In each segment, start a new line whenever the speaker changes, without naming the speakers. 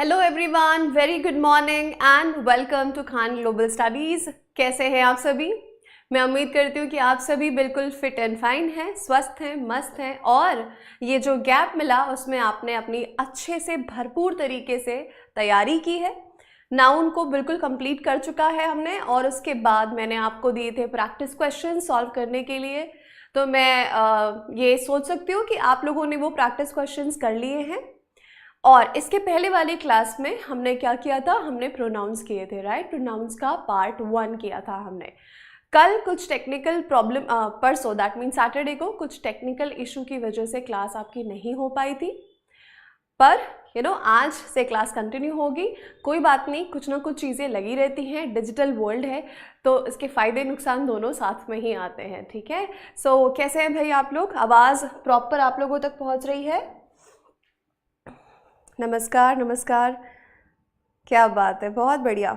Hello everyone, very good morning and welcome to Khan global studies. कैसे हैं आप सभी? मैं उम्मीद करती हूँ कि आप सभी बिल्कुल फिट एंड फाइन हैं, स्वस्थ हैं, मस्त हैं और ये जो गैप मिला उसमें आपने अपनी अच्छे से भरपूर तरीके से तैयारी की है। नाउन को बिल्कुल कंप्लीट कर चुका है हमने और उसके बाद मैंने आपको दिए थे प्रैक्टिस क्वेश्चन सॉल्व करने के लिए। तो मैं ये सोच सकती हूँ कि आप लोगों ने वो प्रैक्टिस क्वेश्चंस कर लिए हैं। और इसके पहले वाली क्लास में हमने क्या किया था, हमने प्रोनाउंस किए थे, राइट। प्रोनाउंस का पार्ट 1 किया था हमने। कल कुछ टेक्निकल प्रॉब्लम, परसों दैट मीन सैटरडे को कुछ टेक्निकल इशू की वजह से क्लास आपकी नहीं हो पाई थी, पर आज से क्लास कंटिन्यू होगी। कोई बात नहीं, कुछ ना कुछ चीज़ें लगी रहती हैं, डिजिटल वर्ल्ड है तो इसके फ़ायदे नुकसान दोनों साथ में ही आते हैं, ठीक है। सो कैसे हैं भाई आप लोग? आवाज़ प्रॉपर आप लोगों तक पहुंच रही है? नमस्कार नमस्कार, क्या बात है, बहुत बढ़िया,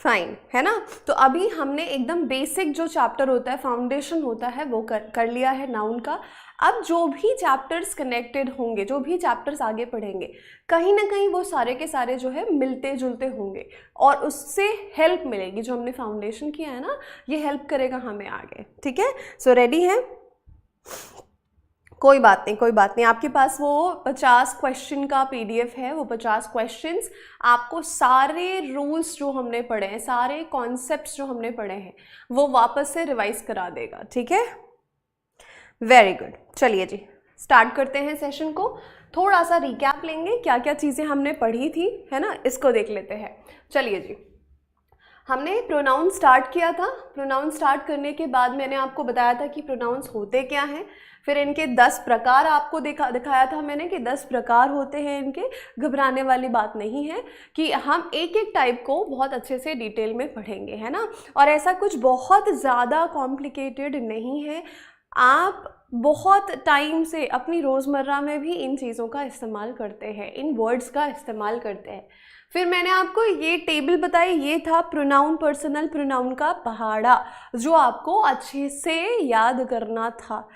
फाइन है ना। तो अभी हमने एकदम बेसिक जो चैप्टर होता है, फाउंडेशन होता है, वो कर लिया है नाउन का। अब जो भी चैप्टर्स कनेक्टेड होंगे, जो भी चैप्टर्स आगे पढ़ेंगे, कहीं ना कहीं वो सारे के सारे जो है मिलते जुलते होंगे और उससे हेल्प मिलेगी। जो हमने फाउंडेशन किया है ना, ये हेल्प करेगा हमें आगे, ठीक है। सो रेडी है? कोई बात नहीं, कोई बात नहीं। आपके पास वो 50 क्वेश्चन का PDF है। वो 50 क्वेश्चंस आपको सारे रूल्स जो हमने पढ़े हैं, सारे कॉन्सेप्ट्स जो हमने पढ़े हैं, वो वापस से रिवाइज करा देगा, ठीक है। वेरी गुड, चलिए जी स्टार्ट करते हैं सेशन को। थोड़ा सा रिकैप लेंगे, क्या क्या चीज़ें हमने पढ़ी थी, है ना, इसको देख लेते हैं। चलिए जी, हमने प्रोनाउन स्टार्ट किया था। प्रोनाउन स्टार्ट करने के बाद मैंने आपको बताया था कि प्रोनाउंस होते क्या हैं, फिर इनके 10 प्रकार आपको दिखाया था मैंने कि 10 प्रकार होते हैं इनके। घबराने वाली बात नहीं है कि हम एक एक टाइप को बहुत अच्छे से डिटेल में पढ़ेंगे, है ना। और ऐसा कुछ बहुत ज़्यादा कॉम्प्लिकेटेड नहीं है। आप बहुत टाइम से अपनी रोज़मर्रा में भी इन चीज़ों का इस्तेमाल करते हैं, इन वर्ड्स का इस्तेमाल करते हैं। फिर मैंने आपको ये टेबल बताई, ये था प्रोनाउन, पर्सनल प्रोनाउन का पहाड़ा, जो आपको अच्छे से याद करना था।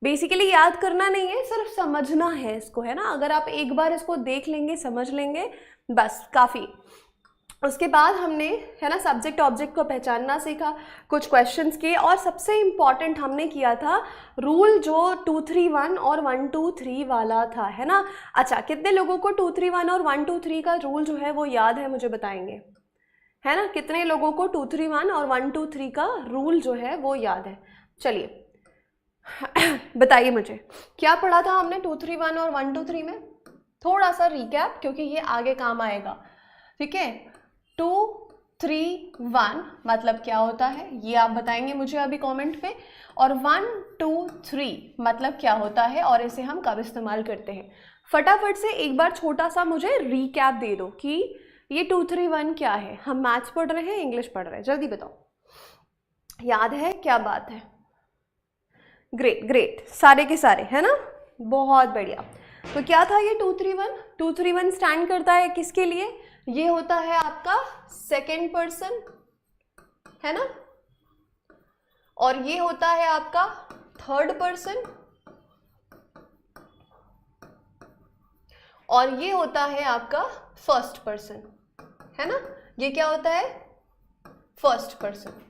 बेसिकली याद करना नहीं है, सिर्फ समझना है इसको, है ना। अगर आप एक बार इसको देख लेंगे, समझ लेंगे, बस काफ़ी। उसके बाद हमने, है ना, सब्जेक्ट ऑब्जेक्ट को पहचानना सीखा, कुछ क्वेश्चंस किए और सबसे इम्पॉर्टेंट हमने किया था रूल जो 2 3 1 और 1 2 3 वाला था, है ना। अच्छा, कितने लोगों को 2 3 1 और 1 2 3 का रूल जो है वो याद है, मुझे बताएंगे, है ना। कितने लोगों को 2 3 1 और 1 2 3 का रूल जो है वो याद है? चलिए बताइए मुझे, क्या पढ़ा था हमने 2 3 1 और 1 2 3 में? थोड़ा सा रिकैप, क्योंकि ये आगे काम आएगा, ठीक है। 2 3 1 मतलब क्या होता है, ये आप बताएंगे मुझे अभी कमेंट पे। और 1 2 3 मतलब क्या होता है और इसे हम कब इस्तेमाल करते हैं। फटाफट से एक बार छोटा सा मुझे रिकैप दे दो कि ये 2 3 1 क्या है। हम मैथ्स पढ़ रहे हैं, इंग्लिश पढ़ रहे हैं, जल्दी बताओ, याद है? क्या बात है, ग्रेट ग्रेट, सारे के सारे, है ना, बहुत बढ़िया। तो क्या था ये 2 3 1? 2 3 1 स्टैंड करता है किसके लिए? ये होता है आपका सेकेंड पर्सन, है ना, और ये होता है आपका थर्ड पर्सन, और ये होता है आपका फर्स्ट पर्सन, है ना। ये क्या होता है? First person.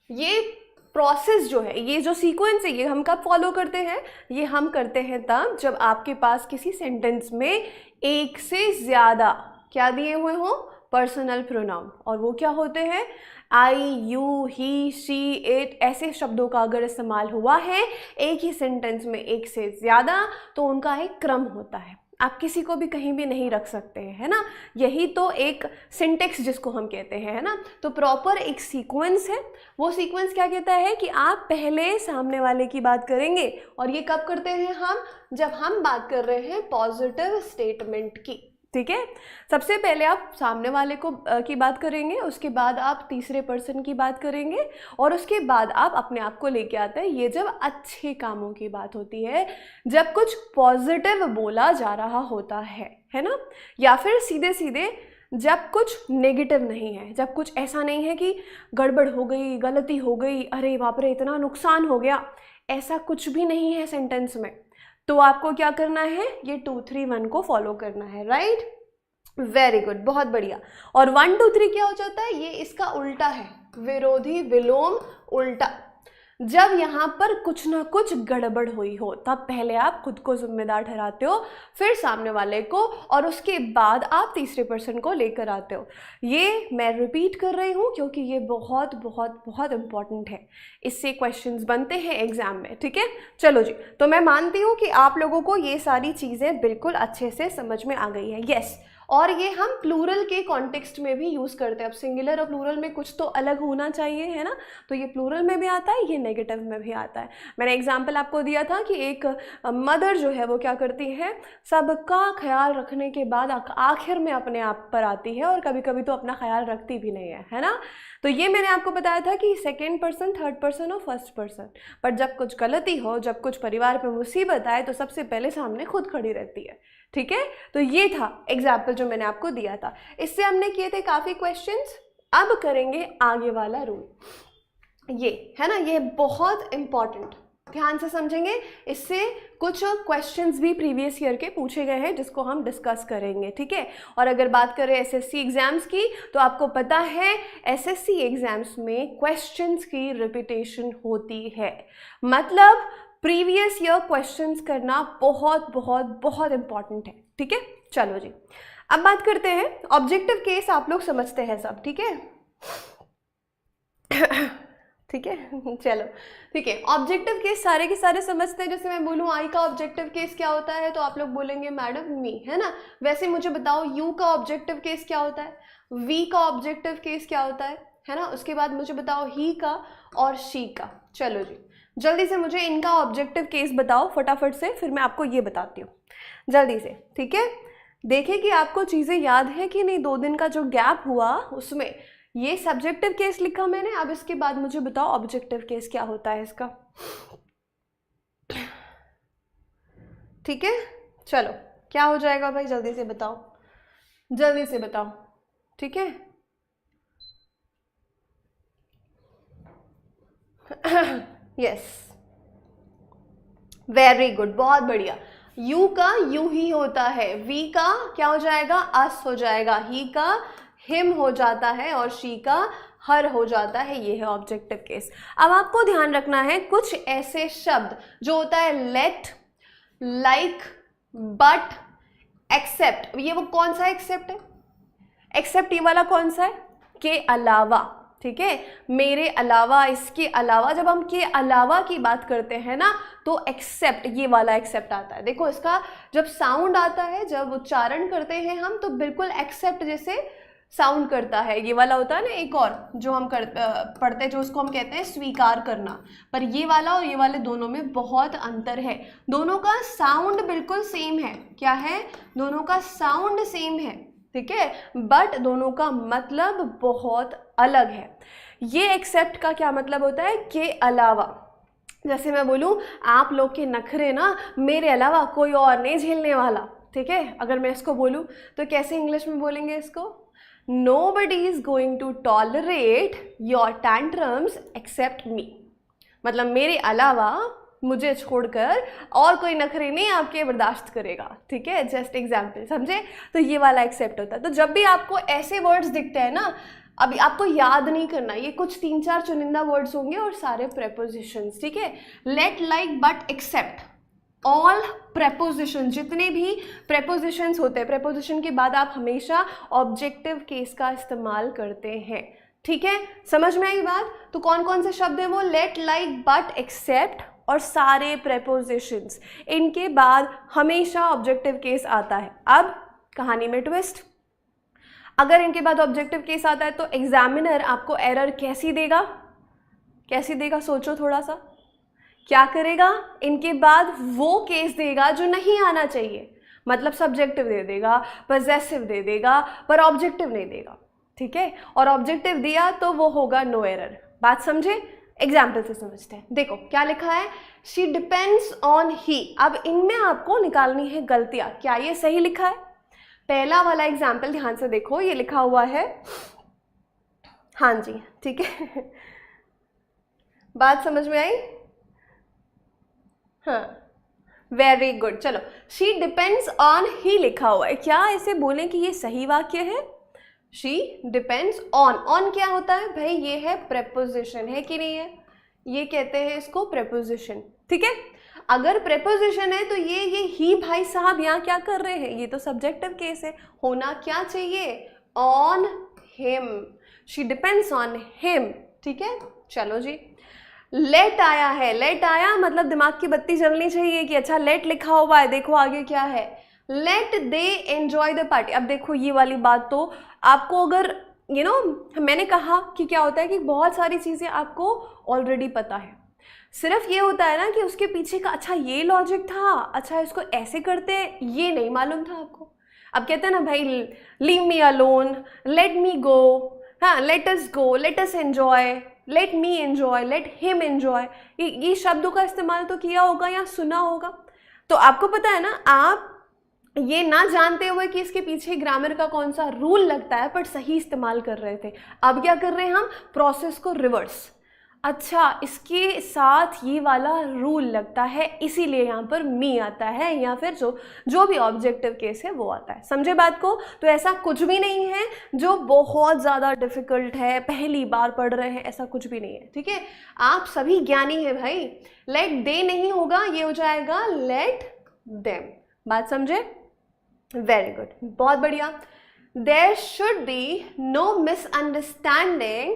ये प्रोसेस जो है, ये जो सीक्वेंस है, ये हम कब फॉलो करते हैं? ये हम करते हैं तब जब आपके पास किसी सेंटेंस में एक से ज़्यादा क्या दिए हुए हों, पर्सनल प्रोनाउन। और वो क्या होते हैं? आई, यू, ही, शी, इट, ऐसे शब्दों का अगर इस्तेमाल हुआ है एक ही सेंटेंस में एक से ज़्यादा, तो उनका एक क्रम होता है। आप किसी को भी कहीं भी नहीं रख सकते हैं, है ना। यही तो एक सिंटेक्स जिसको हम कहते हैं, है ना। तो प्रॉपर एक सीक्वेंस है। वो सीक्वेंस क्या कहता है कि आप पहले सामने वाले की बात करेंगे, और ये कब करते हैं हम? जब हम बात कर रहे हैं पॉजिटिव स्टेटमेंट की, ठीक है। सबसे पहले आप सामने वाले को की बात करेंगे, उसके बाद आप तीसरे पर्सन की बात करेंगे, और उसके बाद आप अपने आप को लेके आते हैं। ये जब अच्छे कामों की बात होती है, जब कुछ पॉजिटिव बोला जा रहा होता है ना। या फिर सीधे सीधे जब कुछ नेगेटिव नहीं है, जब कुछ ऐसा नहीं है कि गड़बड़ हो गई, गलती हो गई, अरे बाप रे इतना नुकसान हो गया, ऐसा कुछ भी नहीं है सेंटेंस में, तो आपको क्या करना है, ये 2 3 1 को फॉलो करना है, राइट, वेरी गुड, बहुत बढ़िया। और 1 2 3 क्या हो जाता है, ये इसका उल्टा है, विरोधी विलोम उल्टा। जब यहाँ पर कुछ ना कुछ गड़बड़ हुई हो तब पहले आप खुद को जिम्मेदार ठहराते हो, फिर सामने वाले को, और उसके बाद आप तीसरे पर्सन को लेकर आते हो। ये मैं रिपीट कर रही हूँ क्योंकि ये बहुत बहुत बहुत इंपॉर्टेंट है, इससे क्वेश्चंस बनते हैं एग्जाम में, ठीक है। चलो जी, तो मैं मानती हूँ कि आप लोगों को ये सारी चीज़ें बिल्कुल अच्छे से समझ में आ गई है, यस। और ये हम प्लूरल के कॉन्टेक्स्ट में भी यूज़ करते हैं। अब सिंगुलर और प्लूरल में कुछ तो अलग होना चाहिए, है ना, तो ये प्लूरल में भी आता है, ये नेगेटिव में भी आता है। मैंने एग्जाम्पल आपको दिया था कि एक मदर जो है वो क्या करती है, सबका ख्याल रखने के बाद आखिर में अपने आप पर आती है, और कभी कभी तो अपना ख्याल रखती भी नहीं है ना। तो ये मैंने आपको बताया था कि सेकेंड पर्सन, थर्ड पर्सन और फर्स्ट पर्सन, पर जब कुछ गलती हो, जब कुछ परिवार पर मुसीबत आए, तो सबसे पहले सामने खुद खड़ी रहती है, ठीक है। तो ये था एग्जाम्पल जो मैंने आपको दिया था, इससे हमने किए थे काफ़ी क्वेश्चंस। अब करेंगे आगे वाला रूल, ये है ना, ये बहुत इंपॉर्टेंट, ध्यान से समझेंगे। इससे कुछ क्वेश्चंस भी प्रीवियस ईयर के पूछे गए हैं जिसको हम डिस्कस करेंगे, ठीक है। और अगर बात करें एसएससी एग्जाम्स की, तो आपको पता है एसएससी एग्जाम्स में क्वेश्चंस की रिपीटेशन होती है, मतलब प्रीवियस ईयर क्वेश्चंस करना बहुत बहुत बहुत इंपॉर्टेंट है, ठीक है। चलो जी, अब बात करते हैं ऑब्जेक्टिव केस, आप लोग समझते हैं सब, ठीक है ठीक है, चलो ठीक है। ऑब्जेक्टिव केस सारे के सारे समझते हैं। जैसे मैं बोलूँ आई का ऑब्जेक्टिव केस क्या होता है, तो आप लोग बोलेंगे मैडम मी, है ना। वैसे मुझे बताओ यू का ऑब्जेक्टिव केस क्या होता है, वी का ऑब्जेक्टिव केस क्या होता है ना। उसके बाद मुझे बताओ ही का और शी का। चलो जी, जल्दी से मुझे इनका ऑब्जेक्टिव केस बताओ फटाफट से, फिर मैं आपको ये बताती हूँ जल्दी से, ठीक है। देखें कि आपको चीज़ें याद है कि नहीं। 2 दिन का जो गैप हुआ उसमें ये सब्जेक्टिव केस लिखा मैंने, अब इसके बाद मुझे बताओ ऑब्जेक्टिव केस क्या होता है इसका, ठीक है। चलो क्या हो जाएगा भाई, जल्दी से बताओ, जल्दी से बताओ, ठीक है यस, वेरी गुड, बहुत बढ़िया। यू का यू ही होता है, वी का क्या हो जाएगा, अस हो जाएगा, ही का हिम हो जाता है, और शी का हर हो जाता है। ये है ऑब्जेक्टिव केस। अब आपको ध्यान रखना है कुछ ऐसे शब्द जो होता है लेट, लाइक, बट, एक्सेप्ट, ये वो कौन सा एक्सेप्ट है, एक्सेप्ट ये वाला कौन सा है, के अलावा, ठीक है, मेरे अलावा, इसके अलावा। जब हम के अलावा की बात करते हैं ना, तो एक्सेप्ट, ये वाला एक्सेप्ट आता है। देखो इसका जब साउंड आता है, जब उच्चारण करते हैं हम, तो बिल्कुल एक्सेप्ट जैसे साउंड करता है। ये वाला होता है ना एक और जो हम पढ़ते हैं, जो उसको हम कहते हैं स्वीकार करना, पर ये वाला और ये वाले दोनों में बहुत अंतर है। दोनों का साउंड बिल्कुल सेम है, क्या है, दोनों का साउंड सेम है, ठीक है, बट दोनों का मतलब बहुत अलग है। ये एक्सेप्ट का क्या मतलब होता है, के अलावा। जैसे मैं बोलूँ आप लोग के नखरे ना मेरे अलावा कोई और नहीं झेलने वाला, ठीक है। अगर मैं इसको बोलूँ तो कैसे इंग्लिश में बोलेंगे इसको, nobody is going to tolerate your tantrums except me, मतलब मेरे अलावा, मुझे छोड़कर और कोई नखरे नहीं आपके बर्दाश्त करेगा, ठीक है। जस्ट एग्जाम्पल, समझे। तो ये वाला एक्सेप्ट होता है। तो जब भी आपको ऐसे वर्ड्स दिखते हैं ना, अभी आपको याद नहीं करना, ये कुछ 3-4 चुनिंदा वर्ड्स होंगे और सारे प्रेपोजिशंस, ठीक है। Let, like, but, except, all preposition, जितने भी प्रेपोजिशंस होते हैं, प्रेपोजिशन के बाद आप हमेशा ऑब्जेक्टिव केस का इस्तेमाल करते हैं, ठीक है। समझ में आई बात। तो कौन कौन से शब्द है वो, लेट, लाइक, बट, एक्सेप्ट और सारे प्रेपोजिशंस, इनके बाद हमेशा ऑब्जेक्टिव केस आता है। अब कहानी में ट्विस्ट, अगर इनके बाद ऑब्जेक्टिव केस आता है तो एग्जामिनर आपको एरर कैसी देगा, कैसी देगा, सोचो थोड़ा सा। क्या करेगा, इनके बाद वो केस देगा जो नहीं आना चाहिए, मतलब सब्जेक्टिव दे देगा, पॉजेसिव दे देगा, पर ऑब्जेक्टिव नहीं देगा, ठीक है। और ऑब्जेक्टिव दिया तो वो होगा नो एरर। बात समझे, एग्जाम्पल से समझते हैं। देखो क्या लिखा है, शी डिपेंड्स ऑन ही। अब इनमें आपको निकालनी है गलतियां, क्या ये सही लिखा है। पहला वाला एग्जाम्पल ध्यान से देखो, ये लिखा हुआ है, हाँ जी, ठीक है बात समझ में आई, हाँ वेरी गुड। चलो, शी डिपेंड्स ऑन ही लिखा हुआ है, क्या इसे बोलें कि ये सही वाक्य है? शी डिपेंड्स ऑन क्या होता है भाई? ये है प्रेपोजिशन, है कि नहीं है? ये कहते हैं इसको प्रेपोजिशन, ठीक है। अगर प्रेपोजिशन है तो ये ही भाई साहब यहाँ क्या कर रहे हैं? ये तो सब्जेक्टिव केस है, होना क्या चाहिए? On him, she depends on him, ठीक है। चलो जी, लेट आया है, लेट आया मतलब दिमाग की बत्ती जलनी चाहिए कि अच्छा लेट लिखा हुआ है, देखो आगे क्या है, let they enjoy the party. अब देखो ये वाली बात तो आपको, अगर मैंने कहा कि क्या होता है कि बहुत सारी चीज़ें आपको ऑलरेडी पता है, सिर्फ ये होता है ना कि उसके पीछे का अच्छा ये लॉजिक था, अच्छा इसको ऐसे करते, ये नहीं मालूम था आपको। अब कहते हैं ना भाई, leave me alone, let me go, हाँ, let us go, let us enjoy, let me enjoy, let him enjoy, ये शब्दों का इस्तेमाल तो किया होगा या सुना होगा। तो आपको पता है ना, आप ये ना जानते हुए कि इसके पीछे ग्रामर का कौन सा रूल लगता है, पर सही इस्तेमाल कर रहे थे। अब क्या कर रहे हैं हम? प्रोसेस को रिवर्स। अच्छा, इसके साथ ये वाला रूल लगता है, इसीलिए यहाँ पर मी आता है, या फिर जो भी ऑब्जेक्टिव केस है वो आता है। समझे बात को? तो ऐसा कुछ भी नहीं है जो बहुत ज़्यादा डिफिकल्ट है, पहली बार पढ़ रहे हैं, ऐसा कुछ भी नहीं है, ठीक है। आप सभी ज्ञानी हैं भाई। लेट दे नहीं होगा, ये हो जाएगा लेट देम। बात समझे? वेरी गुड, बहुत बढ़िया। There should be no misunderstanding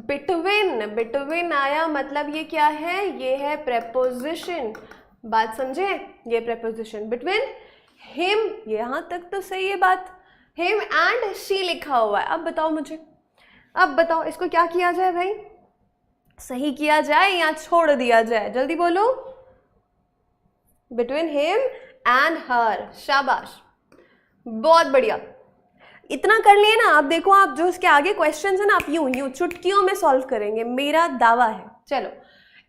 between आया मतलब ये क्या है? ये है preposition। बात समझे? ये preposition between him, यहाँ तक तो सही है बात। him and she लिखा हुआ है। अब बताओ मुझे, अब बताओ इसको क्या किया जाए भाई? सही किया जाए या छोड़ दिया जाए? जल्दी बोलो। between him and her, शाबाश, बहुत बढ़िया। इतना कर लिए ना, आप देखो, आप जो इसके आगे क्वेश्चंस है ना, आप यूं चुटकियों में सॉल्व करेंगे, मेरा दावा है। चलो,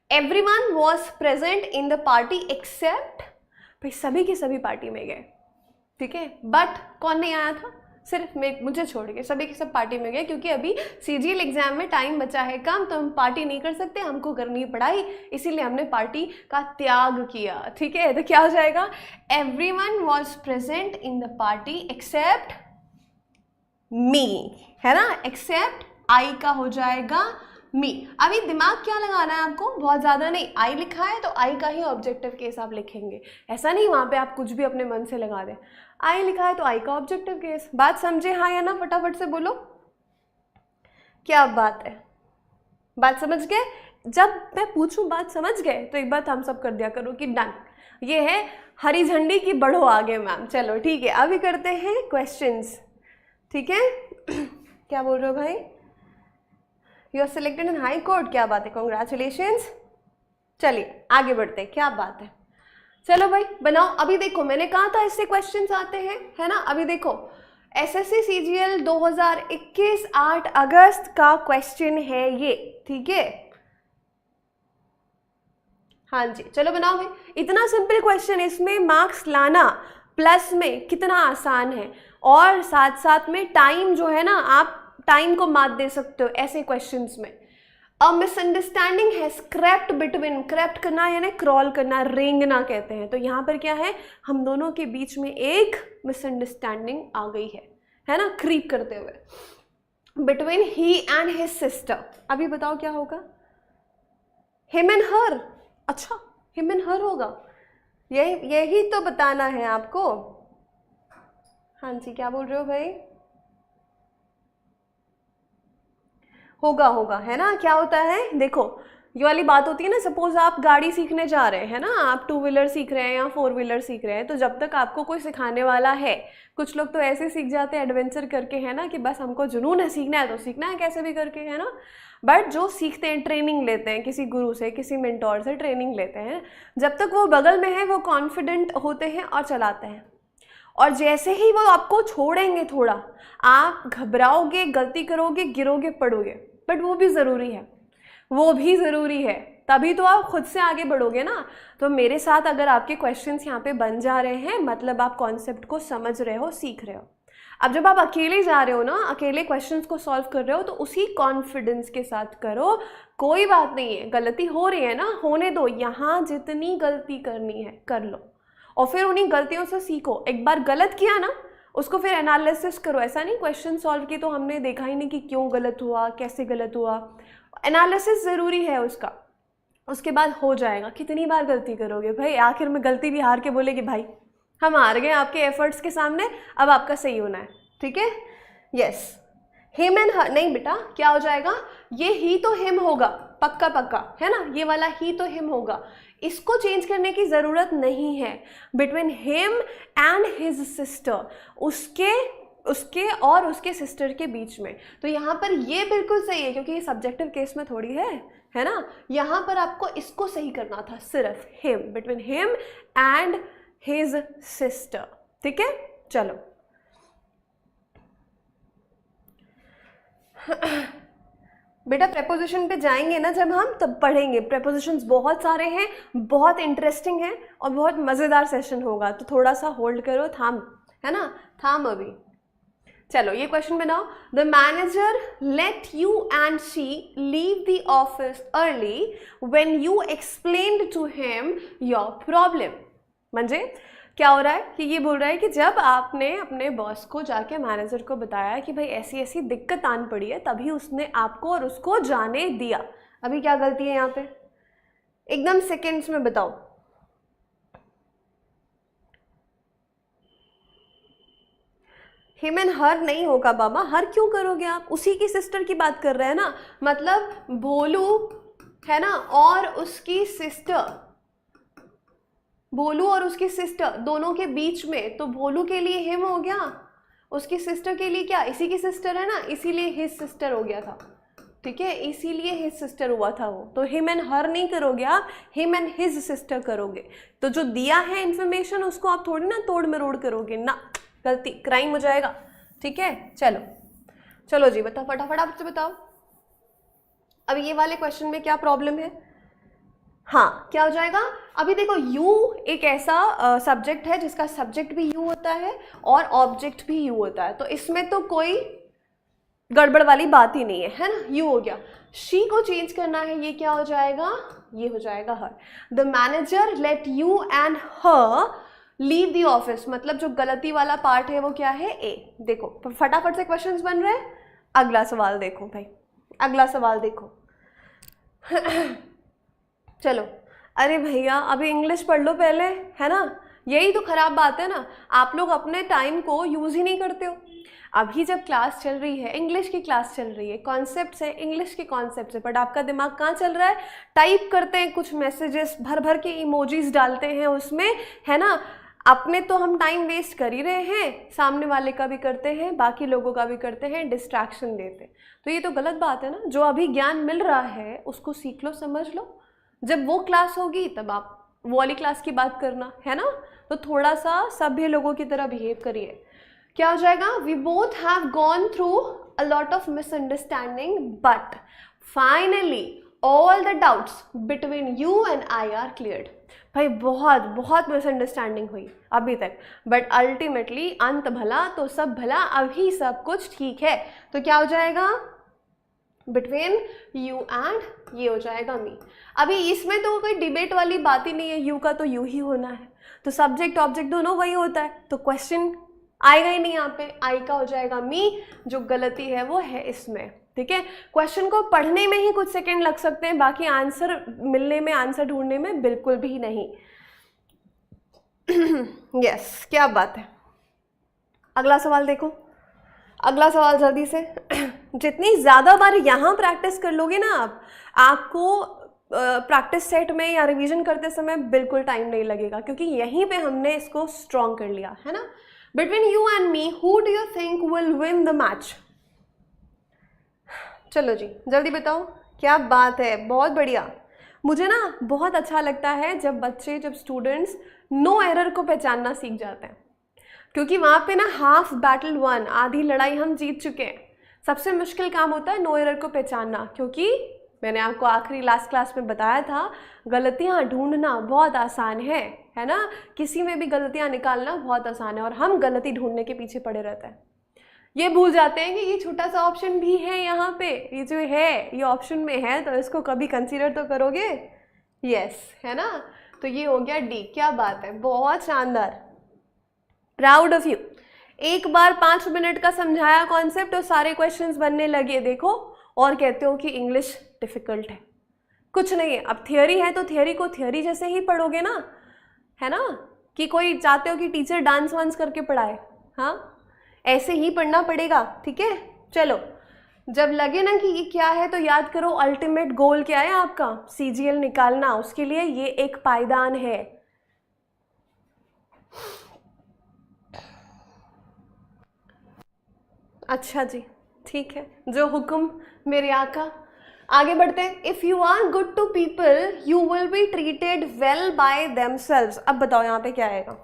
everyone was present in the party except, भाई सभी के सभी पार्टी में गए, ठीक है, बट कौन नहीं आया था? सिर्फ मुझे छोड़ के सभी के सब पार्टी में गए, क्योंकि अभी सीजीएल एग्जाम में टाइम बचा है कम, तो हम पार्टी नहीं कर सकते, हमको करनी पढ़ाई, इसीलिए हमने पार्टी का त्याग किया, ठीक है। तो क्या हो जाएगा? Everyone was present in the party except me, है ना, एक्सेप्ट आई का हो जाएगा मी। अभी दिमाग क्या लगाना है आपको? बहुत ज़्यादा नहीं, आई लिखा है तो आई का ही ऑब्जेक्टिव केस आप लिखेंगे, ऐसा नहीं वहाँ पे आप कुछ भी अपने मन से लगा दें। आई लिखा है तो आई का ऑब्जेक्टिव केस। बात समझे हाँ या ना? फटाफट से बोलो, क्या बात है? बात समझ गए? जब मैं पूछूं बात समझ गए तो एक बात हम सब कर दिया करो कि डन, ये है हरी झंडी की बढ़ो आगे मैम। चलो ठीक है, अभी करते हैं क्वेश्चंस, ठीक है। क्या बोल रहे हो भाई? You are selected in high court, क्या बात है, कॉन्ग्रेचुलेशंस। चलिए आगे बढ़ते हैं, क्या बात है। चलो भाई बनाओ। अभी देखो मैंने कहा था इससे क्वेश्चंस आते हैं, है ना। अभी देखो एसएससी सीजीएल 2021 8 अगस्त का क्वेश्चन है ये, ठीक है। हाँ जी, चलो बनाओ भाई। इतना सिंपल क्वेश्चन, इसमें मार्क्स लाना प्लस में कितना आसान है, और साथ साथ में टाइम जो है ना, आप टाइम को मात दे सकते हो ऐसे क्वेश्चंस में। अ misunderstanding has crept between, crept करना यानी क्रॉल करना, रेंगना कहते हैं। तो यहाँ पर क्या है, हम दोनों के बीच में एक मिसअंडरस्टैंडिंग आ गई है ना, क्रीप करते हुए। Between he and his sister, अभी बताओ क्या होगा? हिम एंड हर। अच्छा, हिम एंड हर होगा, यही तो बताना है आपको। हाँ जी, क्या बोल रहे हो भाई? होगा, है ना। क्या होता है देखो, ये वाली बात होती है ना, सपोज आप गाड़ी सीखने जा रहे हैं ना, आप 2 व्हीलर सीख रहे हैं या 4 व्हीलर सीख रहे हैं, तो जब तक आपको कोई सिखाने वाला है, कुछ लोग तो ऐसे सीख जाते हैं एडवेंचर करके, है ना, कि बस हमको जुनून है, सीखना है तो सीखना है कैसे भी करके, है ना। बट जो सीखते हैं, ट्रेनिंग लेते हैं किसी गुरु से, किसी मेंटोर से ट्रेनिंग लेते हैं, जब तक वो बगल में है वो कॉन्फिडेंट होते हैं और चलाते हैं। और जैसे ही वो आपको छोड़ेंगे थोड़ा, आप घबराओगे, गलती करोगे, गिरोगे, पड़ोगे। बट वो भी ज़रूरी है, तभी तो आप खुद से आगे बढ़ोगे ना। तो मेरे साथ अगर आपके क्वेश्चंस यहाँ पे बन जा रहे हैं, मतलब आप कॉन्सेप्ट को समझ रहे हो, सीख रहे हो। अब जब आप अकेले जा रहे हो ना, अकेले क्वेश्चंस को सॉल्व कर रहे हो, तो उसी कॉन्फिडेंस के साथ करो। कोई बात नहीं है, गलती हो रही है ना, होने दो, यहाँ जितनी गलती करनी है कर लो। और फिर उन्हीं गलतियों से सीखो। एक बार गलत किया ना, उसको फिर एनालिसिस करो। ऐसा नहीं क्वेश्चन सॉल्व की तो हमने देखा ही नहीं कि क्यों गलत हुआ, कैसे गलत हुआ। एनालिसिस ज़रूरी है उसका, उसके बाद हो जाएगा। कितनी बार गलती करोगे भाई, आखिर में गलती भी हार के बोलेगी भाई हम हार गए आपके एफर्ट्स के सामने, अब आपका सही होना है, ठीक है। यस, हिम एंड हर नहीं बेटा, क्या हो जाएगा, ये ही तो हिम होगा, पक्का पक्का है ना, ये वाला ही तो हिम होगा, इसको चेंज करने की ज़रूरत नहीं है। Between him and his sister, उसके और उसके सिस्टर के बीच में, तो यहाँ पर ये बिल्कुल सही है क्योंकि ये सब्जेक्टिव केस में थोड़ी है ना। यहाँ पर आपको इसको सही करना था, सिर्फ him, between him and his sister, ठीक है। चलो बेटा प्रेपोजिशन पे जाएंगे ना जब हम, तब पढ़ेंगे। प्रेपोजिशंस बहुत सारे हैं, बहुत इंटरेस्टिंग है और बहुत मज़ेदार सेशन होगा, तो थोड़ा सा होल्ड करो, थाम, है ना, थाम अभी। चलो ये क्वेश्चन बनाओ। The manager let you and she leave the office early when you explained to him your problem. म्हणजे क्या हो रहा है कि ये बोल रहा है कि जब आपने अपने बॉस को जाके मैनेजर को बताया कि भाई ऐसी ऐसी दिक्कत आन पड़ी है, तभी उसने आपको और उसको जाने दिया। अभी क्या गलती है यहाँ पे, एकदम सेकेंड्स में बताओ। हिम एंड हर नहीं होगा बाबा, हर क्यों करोगे आप, उसी की सिस्टर की बात कर रहे हैं ना, मतलब भोलू है ना और उसकी सिस्टर, भोलू और उसकी सिस्टर दोनों के बीच में, तो भोलू के लिए हिम हो गया, उसकी सिस्टर के लिए क्या, इसी की सिस्टर है ना, इसीलिए हिज सिस्टर हो गया था, ठीक है, इसीलिए हिज सिस्टर हुआ था वो। तो हिम एंड हर नहीं करोगे आप, हिम एंड हिज सिस्टर करोगे। तो जो दिया है इन्फॉर्मेशन उसको आप थोड़ी ना तोड़ मरोड़ करोगे ना, गलती, क्राइम हो जाएगा, ठीक है। चलो चलो जी बताओ, फटाफट आपसे बताओ। अब ये वाले क्वेश्चन में क्या प्रॉब्लम है, हाँ क्या हो जाएगा। अभी देखो यू एक ऐसा सब्जेक्ट है जिसका सब्जेक्ट भी यू होता है और ऑब्जेक्ट भी यू होता है, तो इसमें तो कोई गड़बड़ वाली बात ही नहीं है ना, यू हो गया। शी को चेंज करना है, ये क्या हो जाएगा, ये हो जाएगा her. The manager let you and her leave the office, मतलब जो गलती वाला पार्ट है वो क्या है, ए। देखो फटाफट से क्वेश्चंस बन रहे हैं। अगला सवाल देखो भाई, अगला सवाल देखो। चलो, अरे भैया अभी इंग्लिश पढ़ लो पहले, है ना, यही तो खराब बात है ना, आप लोग अपने टाइम को यूज़ ही नहीं करते हो। अभी जब क्लास चल रही है, इंग्लिश की क्लास चल रही है, कॉन्सेप्ट्स है, इंग्लिश के कॉन्सेप्ट्स है, बट आपका दिमाग कहाँ चल रहा है, टाइप करते हैं कुछ मैसेजेस, भर भर के इमोजीज डालते हैं उसमें, है ना। अपने तो हम टाइम वेस्ट कर ही रहे हैं, सामने वाले का भी करते हैं, बाकी लोगों का भी करते हैं, डिस्ट्रैक्शन देते हैं। तो ये तो गलत बात है ना, जो अभी ज्ञान मिल रहा है उसको सीख लो, समझ लो, जब वो क्लास होगी तब आप वो वाली क्लास की बात करना, है ना। तो थोड़ा सा सभ्य लोगों की तरह बिहेव करिए। क्या हो जाएगा, we both have gone through a lot of misunderstanding but finally all the doubts between you and I are cleared. भाई बहुत बहुत मिसअंडरस्टैंडिंग हुई अभी तक, बट अल्टीमेटली अंत भला तो सब भला, अभी सब कुछ ठीक है। तो क्या हो जाएगा, बिटवीन यू एंड, ये हो जाएगा मी। अभी इसमें तो कोई डिबेट वाली बात ही नहीं है, यू का तो यू ही होना है, तो सब्जेक्ट ऑब्जेक्ट दोनों वही होता है, तो क्वेश्चन आएगा ही नहीं यहाँ पे, आई का हो जाएगा मी, जो गलती है वो है इसमें, ठीक है। क्वेश्चन को पढ़ने में ही कुछ सेकंड लग सकते हैं, बाकी आंसर मिलने में, आंसर ढूंढने में बिल्कुल भी नहीं। यस, क्या बात है। अगला सवाल देखो, अगला सवाल जल्दी से। जितनी ज़्यादा बार यहाँ प्रैक्टिस कर लोगे ना आपको प्रैक्टिस सेट में या रिवीजन करते समय बिल्कुल टाइम नहीं लगेगा, क्योंकि यहीं पे हमने इसको स्ट्रॉन्ग कर लिया है ना। Between you and me who do you think will win the match. चलो जी जल्दी बताओ, क्या बात है, बहुत बढ़िया। मुझे ना बहुत अच्छा लगता है जब बच्चे, जब स्टूडेंट्स नो एरर को पहचानना सीख जाते हैं, क्योंकि वहाँ पे ना हाफ बैटल वन, आधी लड़ाई हम जीत चुके हैं। सबसे मुश्किल काम होता है नो एरर को पहचानना, क्योंकि मैंने आपको आखिरी लास्ट क्लास में बताया था, गलतियाँ ढूंढना बहुत आसान है ना, किसी में भी गलतियाँ निकालना बहुत आसान है, और हम गलती ढूंढने के पीछे पड़े रहते हैं। ये भूल जाते हैं कि ये छोटा सा ऑप्शन भी है यहाँ पे, ये जो है ये ऑप्शन में है, तो इसको कभी कंसीडर तो करोगे, यस, है ना। तो ये हो गया डी। क्या बात है, बहुत शानदार, प्राउड ऑफ यू। एक बार 5 मिनट का समझाया कॉन्सेप्ट और सारे क्वेश्चंस बनने लगे, देखो, और कहते हो कि इंग्लिश डिफिकल्ट है। कुछ नहीं है, अब थियोरी है तो थियोरी को थियोरी जैसे ही पढ़ोगे ना, है ना, कि कोई चाहते हो कि टीचर डांस वांस करके पढ़ाए, हाँ, ऐसे ही पढ़ना पड़ेगा, ठीक है। चलो, जब लगे ना कि ये क्या है तो याद करो अल्टीमेट गोल क्या है आपका, CGL निकालना, उसके लिए ये एक पायदान है। अच्छा जी, ठीक है, जो हुक्म मेरे आका। आगे बढ़ते हैं। If you are good to people you will be treated well by themselves. अब बताओ यहाँ पे क्या आएगा।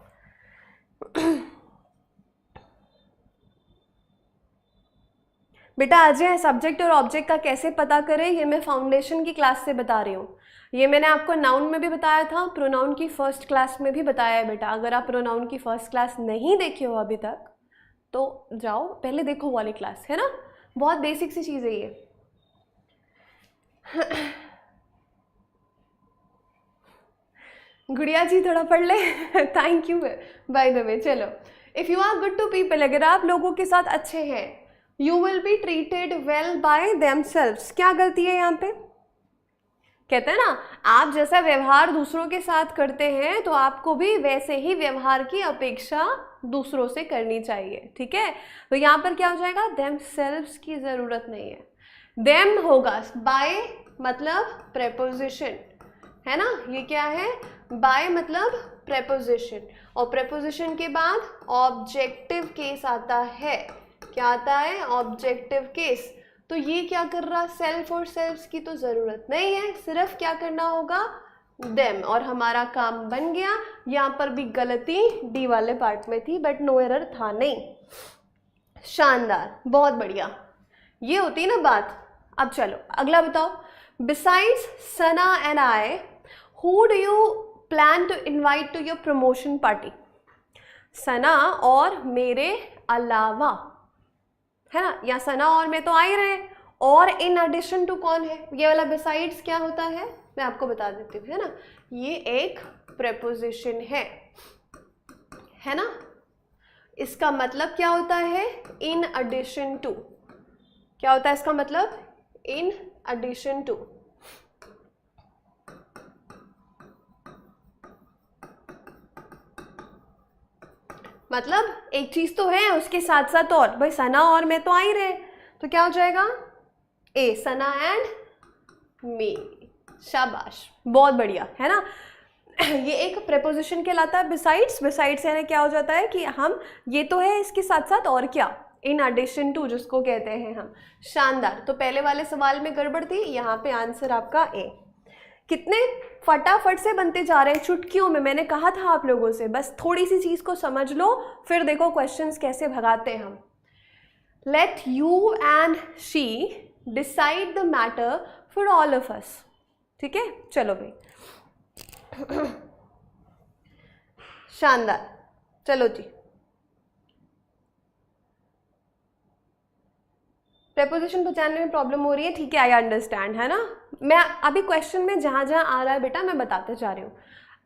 बेटा अजय, सब्जेक्ट और ऑब्जेक्ट का कैसे पता करें, ये मैं फाउंडेशन की क्लास से बता रही हूँ। ये मैंने आपको नाउन में भी बताया था, प्रोनाउन की फर्स्ट क्लास में भी बताया है बेटा। अगर आप प्रोनाउन की फर्स्ट क्लास नहीं देखे हो अभी तक तो जाओ पहले देखो वाली क्लास, है ना, बहुत बेसिक सी चीज़ है ये। गुड़िया जी थोड़ा पढ़ ले। Thank you by the way. चलो, if you are good to people, अगर आप लोगों के साथ अच्छे हैं, you will be treated well by themselves. क्या गलती है यहाँ पे, कहते हैं ना, आप जैसा व्यवहार दूसरों के साथ करते हैं तो आपको भी वैसे ही व्यवहार की अपेक्षा दूसरों से करनी चाहिए, ठीक है। तो यहाँ पर क्या हो जाएगा, देमसेल्व्स की ज़रूरत नहीं है, देम होगा। बाय मतलब प्रेपोजिशन, है ना, ये क्या है, बाय मतलब प्रेपोजिशन, और प्रेपोजिशन के बाद ऑब्जेक्टिव केस आता है। क्या आता है, ऑब्जेक्टिव केस। तो ये क्या कर रहा, सेल्फ और सेल्फ्स की तो ज़रूरत नहीं है, सिर्फ क्या करना होगा, देम, और हमारा काम बन गया। यहाँ पर भी गलती डी वाले पार्ट में थी, बट नो एरर था नहीं। शानदार, बहुत बढ़िया, ये होती है ना बात। अब चलो अगला बताओ। Besides Sana and I, who do you plan to invite to your promotion party. Sana और मेरे अलावा, है ना, या सना और मैं तो आ ही रहे, और इन एडिशन टू कौन है, ये वाला बिसाइड्स क्या होता है, मैं आपको बता देती हूँ, है ना, ये एक प्रेपोजिशन है ना। इसका मतलब क्या होता है, इन एडिशन टू। क्या होता है इसका मतलब, इन एडिशन टू। मतलब एक चीज तो है, उसके साथ साथ और, भाई सना और मैं तो आ ही रहे, तो क्या हो जाएगा, ए, सना एंड मी। शाबाश, बहुत बढ़िया, है ना। ये एक प्रेपोजिशन कहलाता है बिसाइड्स। बिसाइड्स यानी क्या हो जाता है कि हम, ये तो है, इसके साथ साथ और क्या, इन एडिशन टू जिसको कहते हैं हम। शानदार, तो पहले वाले सवाल में गड़बड़ थी, यहाँ पे आंसर आपका ए। कितने फटाफट से बनते जा रहे हैं, चुटकियों में। मैंने कहा था आप लोगों से, बस थोड़ी सी चीज़ को समझ लो, फिर देखो क्वेश्चंस कैसे भगाते हैं हम। Late you and she decide the matter for all of us, ठीक है। चलो भाई, शानदार, चलो जी। प्रेपोजिशन पहचानने में प्रॉब्लम हो रही है, ठीक है, आई अंडरस्टैंड, है ना। मैं अभी क्वेश्चन में जहाँ जहाँ आ रहा है बेटा मैं बताते जा रही हूँ।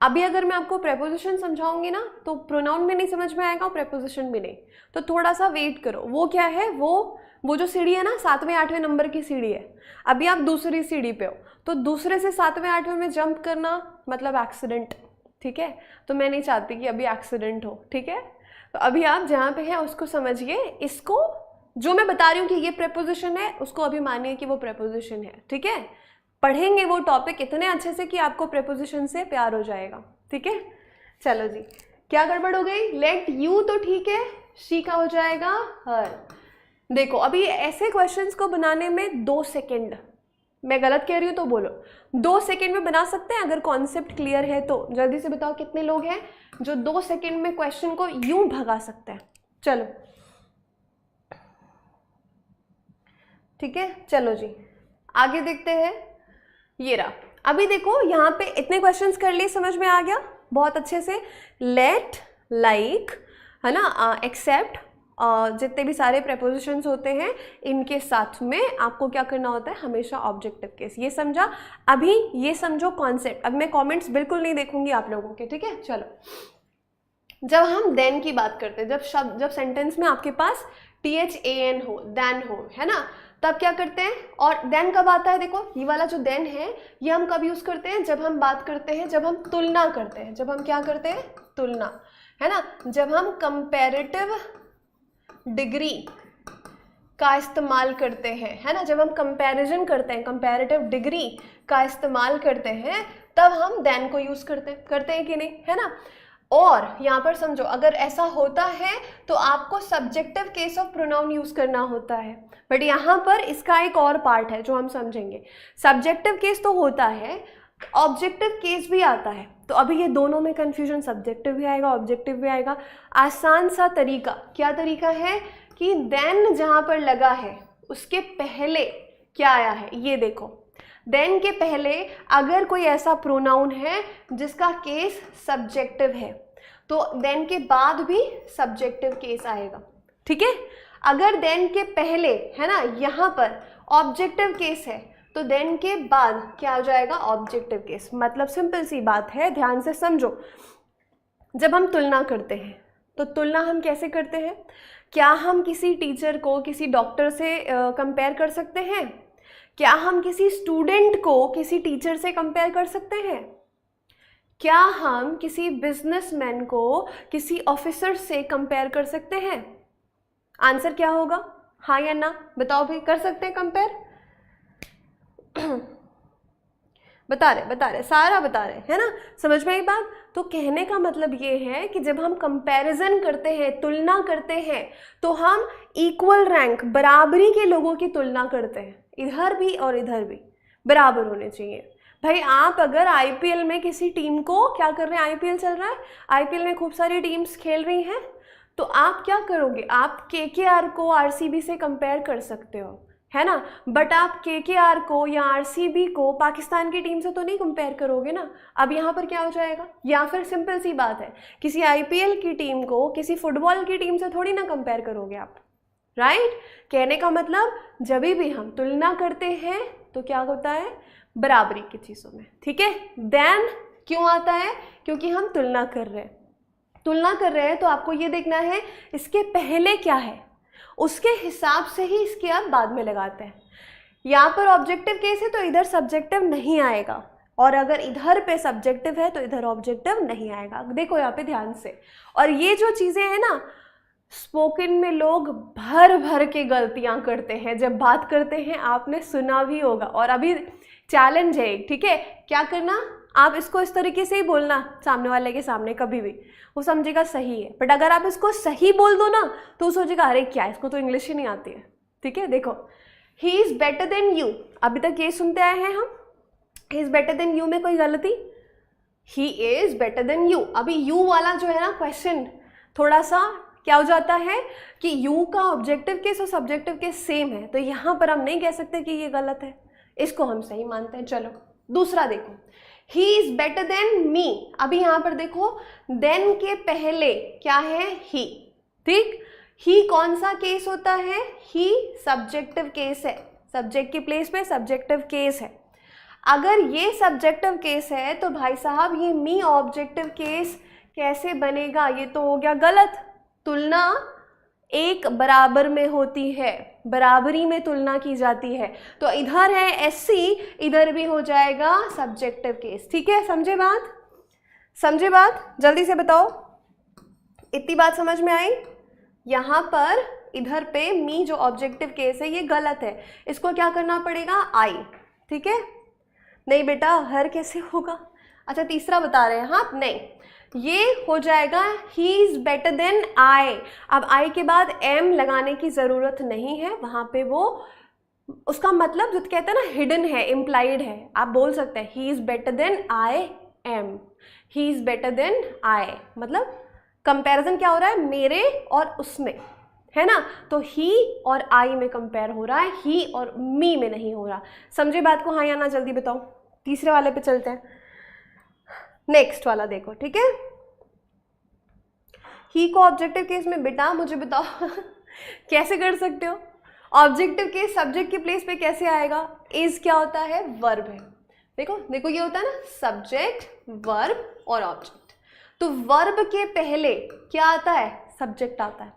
अभी अगर मैं आपको प्रेपोजिशन समझाऊंगी ना तो प्रोनाउन में नहीं समझ में आएगा और प्रेपोजिशन भी नहीं, तो थोड़ा सा वेट करो। वो क्या है, वो जो सीढ़ी है ना, 7वें 8वें नंबर की सीढ़ी है, अभी आप दूसरी सीढ़ी पे हो, तो दूसरे से 7वें 8वें में जंप करना मतलब एक्सीडेंट, ठीक है। तो मैं नहीं चाहती कि अभी एक्सीडेंट हो, ठीक है। तो अभी आप जहाँ पे हैं उसको समझिए, इसको जो मैं बता रही हूँ कि ये प्रेपोजिशन है, उसको अभी मानिए कि वो प्रेपोजिशन है, ठीक है। पढ़ेंगे वो टॉपिक इतने अच्छे से कि आपको प्रेपोजिशन से प्यार हो जाएगा, ठीक है। चलो जी, क्या गड़बड़ हो गई, लेट यू तो ठीक है, शी का हो जाएगा हर। देखो अभी ऐसे क्वेश्चंस को बनाने में 2 सेकेंड, मैं गलत कह रही हूँ तो बोलो, 2 सेकेंड में बना सकते हैं अगर कॉन्सेप्ट क्लियर है तो। जल्दी से बताओ कितने लोग हैं जो 2 सेकेंड में क्वेश्चन को यूं भगा सकते हैं। चलो ठीक है, चलो जी आगे देखते हैं। ये रहा, अभी देखो यहाँ पे इतने क्वेश्चंस कर लिए, समझ में आ गया बहुत अच्छे से। लेट, लाइक, है ना, एक्सेप्ट, जितने भी सारे prepositions होते हैं इनके साथ में आपको क्या करना होता है, हमेशा ऑब्जेक्टिव केस। ये समझा? अभी ये समझो कॉन्सेप्ट। अब मैं कमेंट्स बिल्कुल नहीं देखूंगी आप लोगों के, ठीक है? चलो, जब हम देन की बात करते हैं, जब सेंटेंस में आपके पास THAN हो, देन हो, है ना, तब क्या करते हैं? और देन कब आता है? देखो ये वाला जो देन है ये हम कब यूज करते हैं? जब हम बात करते हैं, जब हम तुलना करते हैं। जब हम क्या करते हैं? तुलना, है ना। जब हम कंपैरेटिव डिग्री का इस्तेमाल करते हैं, है ना, जब हम कंपैरिजन करते हैं, कंपैरेटिव डिग्री का इस्तेमाल करते हैं, तब हम देन को यूज करते हैं कि नहीं, है ना। और यहाँ पर समझो, अगर ऐसा होता है तो आपको subjective case of pronoun use करना होता है। बट यहाँ पर इसका एक और पार्ट है जो हम समझेंगे। सब्जेक्टिव केस तो होता है, ऑब्जेक्टिव केस भी आता है। तो अभी ये दोनों में कंफ्यूजन, सब्जेक्टिव भी आएगा ऑब्जेक्टिव भी आएगा। आसान सा तरीका, क्या तरीका है कि देन जहाँ पर लगा है उसके पहले क्या आया है, ये देखो। देन के पहले अगर कोई ऐसा प्रोनाउन है जिसका केस सब्जेक्टिव है तो देन के बाद भी सब्जेक्टिव केस आएगा, ठीक है। अगर देन के पहले, है ना, यहाँ पर ऑब्जेक्टिव केस है तो देन के बाद क्या आ जाएगा? Objective case. मतलब सिंपल सी बात है, ध्यान से समझो। जब हम तुलना करते हैं तो तुलना हम कैसे करते हैं? क्या हम किसी टीचर को किसी डॉक्टर से कंपेयर कर सकते हैं? क्या हम किसी स्टूडेंट को किसी टीचर से कंपेयर कर सकते हैं? क्या हम किसी बिजनेसमैन को किसी ऑफिसर से कंपेयर कर सकते हैं? आंसर क्या होगा, हाँ या ना? बताओ भाई, कर सकते हैं कंपेयर? बता रहे, सारा बता रहे, है ना। समझ में आई बात? तो कहने का मतलब ये है कि जब हम कंपैरिजन करते हैं, तुलना करते हैं, तो हम इक्वल रैंक, बराबरी के लोगों की तुलना करते हैं। इधर भी और इधर भी बराबर होने चाहिए। भाई आप अगर आईपीएल में किसी टीम को क्या कर रहे हैं, आईपीएल चल रहा है, आईपीएल में खूब सारी टीम्स खेल रही हैं, तो आप क्या करोगे? आप केकेआर को आरसीबी से कंपेयर कर सकते हो, है ना। बट आप केकेआर को या आरसीबी को पाकिस्तान की टीम से तो नहीं कंपेयर करोगे ना। अब यहाँ पर क्या हो जाएगा? या फिर सिंपल सी बात है, किसी आईपीएल की टीम को किसी फुटबॉल की टीम से थोड़ी ना कंपेयर करोगे आप, राइट। कहने का मतलब जब भी हम तुलना करते हैं तो क्या होता है? बराबरी की चीज़ों में, ठीक है। देन क्यों आता है? क्योंकि हम तुलना कर रहे हैं। तुलना कर रहे हैं तो आपको ये देखना है इसके पहले क्या है, उसके हिसाब से ही इसके आप बाद में लगाते हैं। यहाँ पर ऑब्जेक्टिव केस है तो इधर सब्जेक्टिव नहीं आएगा, और अगर इधर पे सब्जेक्टिव है तो इधर ऑब्जेक्टिव नहीं आएगा। देखो यहाँ पे ध्यान से। और ये जो चीज़ें हैं ना, स्पोकन में लोग भर भर के गलतियाँ करते हैं जब बात करते हैं, आपने सुना भी होगा। और अभी चैलेंज है, ठीक है, क्या करना, आप इसको इस तरीके से ही बोलना सामने वाले के सामने, कभी भी वो समझेगा सही है। बट अगर आप इसको सही बोल दो ना तो वो सोचेगा अरे क्या, इसको तो इंग्लिश ही नहीं आती है, ठीक है। देखो, ही इज़ बेटर देन यू, अभी तक ये सुनते आए हैं हम, ही इज़ बेटर देन यू में कोई गलती? ही इज़ बेटर देन यू। अभी यू वाला जो है ना क्वेश्चन, थोड़ा सा क्या हो जाता है कि यू का ऑब्जेक्टिव केस और सब्जेक्टिव केस सेम है, तो यहाँ पर हम नहीं कह सकते कि ये गलत है, इसको हम सही मानते हैं। चलो दूसरा देखो, he is better than me. अभी यहाँ पर देखो, देन के पहले क्या है? ही, ठीक। ही कौन सा केस होता है? ही सब्जेक्टिव केस है, सब्जेक्ट की प्लेस पे सब्जेक्टिव केस है। अगर ये सब्जेक्टिव केस है तो भाई साहब ये मी ऑब्जेक्टिव केस कैसे बनेगा? ये तो हो गया गलत। तुलना एक बराबर में होती है, बराबरी में तुलना की जाती है। तो इधर है एससी, इधर भी हो जाएगा सब्जेक्टिव केस, ठीक है। समझे बात? समझे बात? जल्दी से बताओ, इतनी बात समझ में आई? यहाँ पर इधर पे मी जो ऑब्जेक्टिव केस है ये गलत है, इसको क्या करना पड़ेगा? आई, ठीक है। नहीं बेटा, हर कैसे होगा? अच्छा तीसरा बता रहे हैं, हाँ नहीं, ये हो जाएगा he is better than I. अब आई के बाद एम लगाने की ज़रूरत नहीं है, वहाँ पे वो उसका मतलब जो कहते हैं ना हिडन है, इम्प्लाइड है। आप बोल सकते हैं he is better than I am, he is better than I, मतलब कंपैरिजन क्या हो रहा है? मेरे और उसमें, है ना। तो ही और आई में कंपेयर हो रहा है, ही और मी में नहीं हो रहा। समझे बात को? हाँ या ना? जल्दी बताओ। तीसरे वाले पे चलते हैं, नेक्स्ट वाला देखो, ठीक है। ही को ऑब्जेक्टिव केस में, बेटा मुझे बताओ कैसे कर सकते हो? ऑब्जेक्टिव केस सब्जेक्ट की प्लेस पे कैसे आएगा? इज क्या होता है? वर्ब है। देखो देखो ये होता है ना सब्जेक्ट, वर्ब और ऑब्जेक्ट। तो वर्ब के पहले क्या आता है? सब्जेक्ट आता है।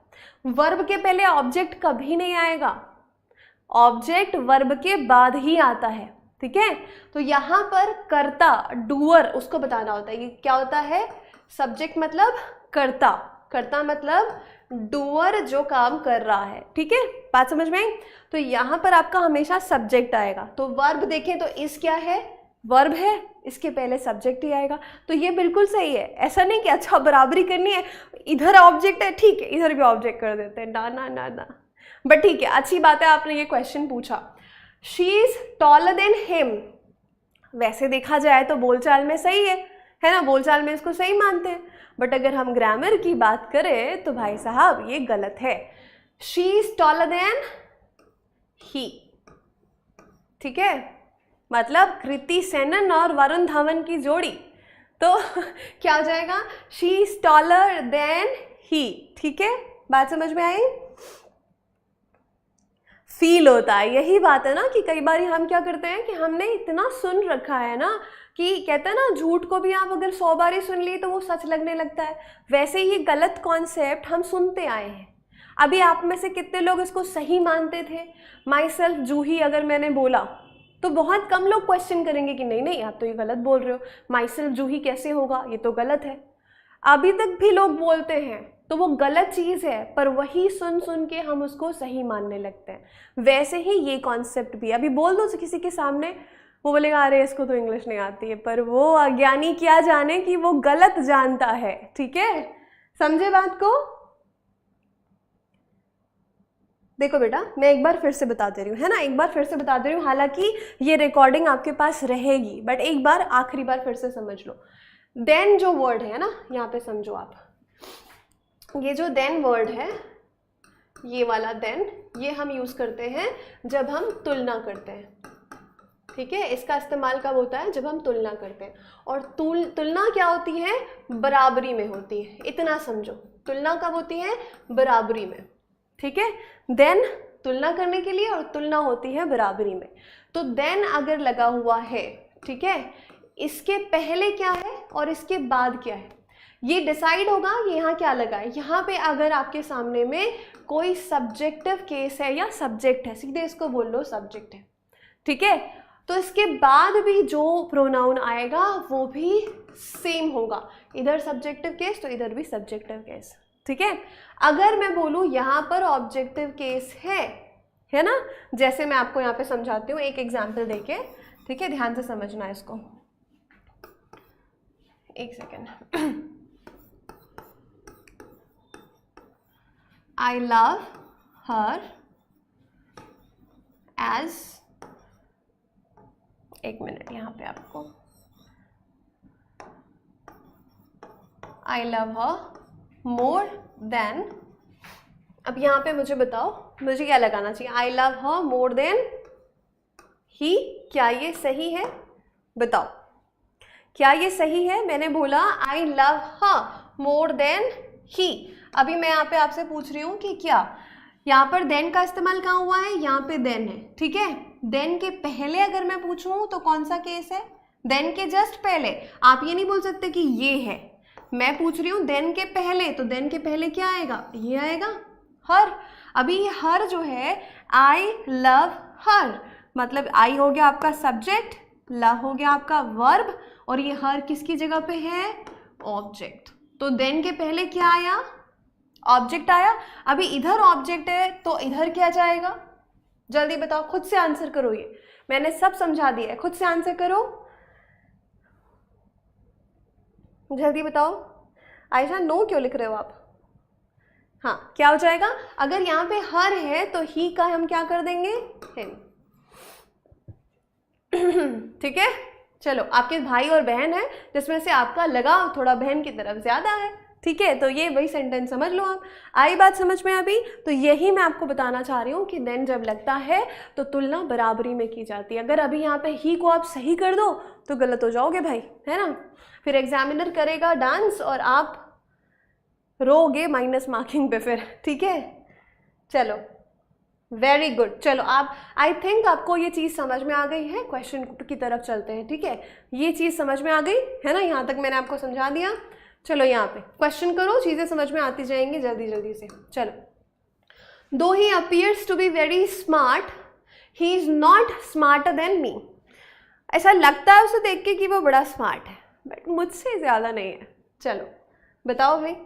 वर्ब के पहले ऑब्जेक्ट कभी नहीं आएगा, ऑब्जेक्ट वर्ब के बाद ही आता है, ठीक है। तो यहाँ पर कर्ता, डूअर, उसको बताना होता है। ये क्या होता है? सब्जेक्ट मतलब कर्ता, कर्ता मतलब डूअर जो काम कर रहा है, ठीक है। बात समझ में आई? तो यहाँ पर आपका हमेशा सब्जेक्ट आएगा। तो वर्ब देखें तो इस क्या है? वर्ब है, इसके पहले सब्जेक्ट ही आएगा। तो ये बिल्कुल सही है। ऐसा नहीं कि अच्छा बराबरी करनी है, इधर ऑब्जेक्ट है, ठीक है इधर भी ऑब्जेक्ट कर देते हैं, ना ना ना ना। बट ठीक है, अच्छी बात है आपने ये क्वेश्चन पूछा। She is taller than him, वैसे देखा जाए तो बोलचाल में सही है ना, बोलचाल में इसको सही मानते हैं। बट अगर हम ग्रामर की बात करें तो भाई साहब ये गलत है। She is taller than he, ठीक है, मतलब कृति सेनन और वरुण धवन की जोड़ी। तो क्या हो जाएगा? She is taller than he, ठीक है। बात समझ में आई? फील होता है, यही बात है ना कि कई बार हम क्या करते हैं कि हमने इतना सुन रखा है ना कि कहते हैं ना झूठ को भी आप अगर 100 बार ही सुन ली तो वो सच लगने लगता है। वैसे ही गलत कॉन्सेप्ट हम सुनते आए हैं। अभी आप में से कितने लोग इसको सही मानते थे? माई सेल्फ जूही अगर मैंने बोला तो बहुत कम लोग क्वेश्चन करेंगे कि नहीं नहीं आप तो ये गलत बोल रहे हो, माई सेल्फ जूही कैसे होगा, ये तो गलत है। अभी तक भी लोग बोलते हैं, तो वो गलत चीज़ है, पर वही सुन सुन के हम उसको सही मानने लगते हैं। वैसे ही ये कॉन्सेप्ट भी, अभी बोल दो किसी के सामने, वो बोलेगा अरे इसको तो इंग्लिश नहीं आती है, पर वो अज्ञानी क्या जाने कि वो गलत जानता है, ठीक है। समझे बात को? देखो बेटा मैं एक बार फिर से बता दे रही हूँ, है ना, एक बार फिर से बता दे रही हूँ। हालांकि ये रिकॉर्डिंग आपके पास रहेगी, बट एक बार आखिरी बार फिर से समझ लो। देन जो वर्ड है ना, यहाँ पे समझो आप, ये जो देन वर्ड है, ये वाला देन, ये हम यूज करते हैं जब हम तुलना करते हैं, ठीक है। इसका इस्तेमाल कब होता है? जब हम तुलना करते हैं। और तुलना क्या होती है? बराबरी में होती है, इतना समझो। तुलना कब होती है? बराबरी में, ठीक है। देन तुलना करने के लिए और तुलना होती है बराबरी में। तो देन अगर लगा हुआ है, ठीक है, इसके पहले क्या है और इसके बाद क्या है, ये डिसाइड होगा कि यहाँ क्या लगा है। यहाँ पे अगर आपके सामने में कोई सब्जेक्टिव केस है या सब्जेक्ट है, सीधे इसको बोल लो सब्जेक्ट है, ठीक है, तो इसके बाद भी जो प्रोनाउन आएगा वो भी सेम होगा। इधर सब्जेक्टिव केस तो इधर भी सब्जेक्टिव केस, ठीक है। अगर मैं बोलूँ यहाँ पर ऑब्जेक्टिव केस है ना, जैसे मैं आपको यहाँ पे समझाती हूँ एक एग्जाम्पल देके, ठीक है, ध्यान से समझना इसको। एक second. I love her as, एक मिनट यहाँ पे आपको, I love her more than, अब यहाँ पे मुझे बताओ मुझे क्या लगाना चाहिए? I love her more than he, क्या ये सही है? बताओ क्या ये सही है? मैंने बोला I love her more than he। अभी मैं यहाँ पे आपसे पूछ रही हूँ कि क्या यहाँ पर देन का इस्तेमाल कहाँ हुआ है? यहाँ पे देन है, ठीक है। देन के पहले अगर मैं पूछूँ तो कौन सा केस है? देन के जस्ट पहले। आप ये नहीं बोल सकते कि ये है, मैं पूछ रही हूँ देन के पहले, तो देन के पहले क्या आएगा? ये आएगा, हर। अभी ये हर जो है आई लव हर, मतलब आई हो गया आपका सब्जेक्ट, लव हो गया आपका वर्ब, और ये हर किसकी जगह पे है? ऑब्जेक्ट। तो देन के पहले क्या आया? ऑब्जेक्ट आया। अभी इधर ऑब्जेक्ट है तो इधर क्या जाएगा? जल्दी बताओ, खुद से आंसर करो। ये मैंने सब समझा दिया है, खुद से आंसर करो, जल्दी बताओ। आयशा नो क्यों लिख रहे हो आप? हाँ, क्या हो जाएगा? अगर यहाँ पे हर है तो ही का हम क्या कर देंगे? हिम, ठीक है। चलो, आपके भाई और बहन है जिसमें से आपका लगाव थोड़ा बहन की तरफ ज्यादा है, ठीक है, तो ये वही सेंटेंस समझ लो आप। आई बात समझ में अभी? तो यही मैं आपको बताना चाह रही हूँ कि देन जब लगता है तो तुलना बराबरी में की जाती है। अगर अभी यहाँ पे ही को आप सही कर दो तो गलत हो जाओगे भाई, है ना। फिर एग्जामिनर करेगा डांस और आप रोगे माइनस मार्किंग पे फिर, ठीक है। चलो वेरी गुड। चलो आप, आई थिंक आपको ये चीज़ समझ में आ गई है। क्वेश्चन की तरफ चलते हैं, ठीक है। ये चीज़ समझ में आ गई है ना, यहाँ तक मैंने आपको समझा दिया। चलो यहाँ पे क्वेश्चन करो, चीज़ें समझ में आती जाएंगी जल्दी जल्दी से। चलो, though he appears to be very smart, he is not smarter than me. ऐसा लगता है उसे देख के कि वो बड़ा स्मार्ट है, बट मुझसे ज़्यादा नहीं है। चलो बताओ भाई।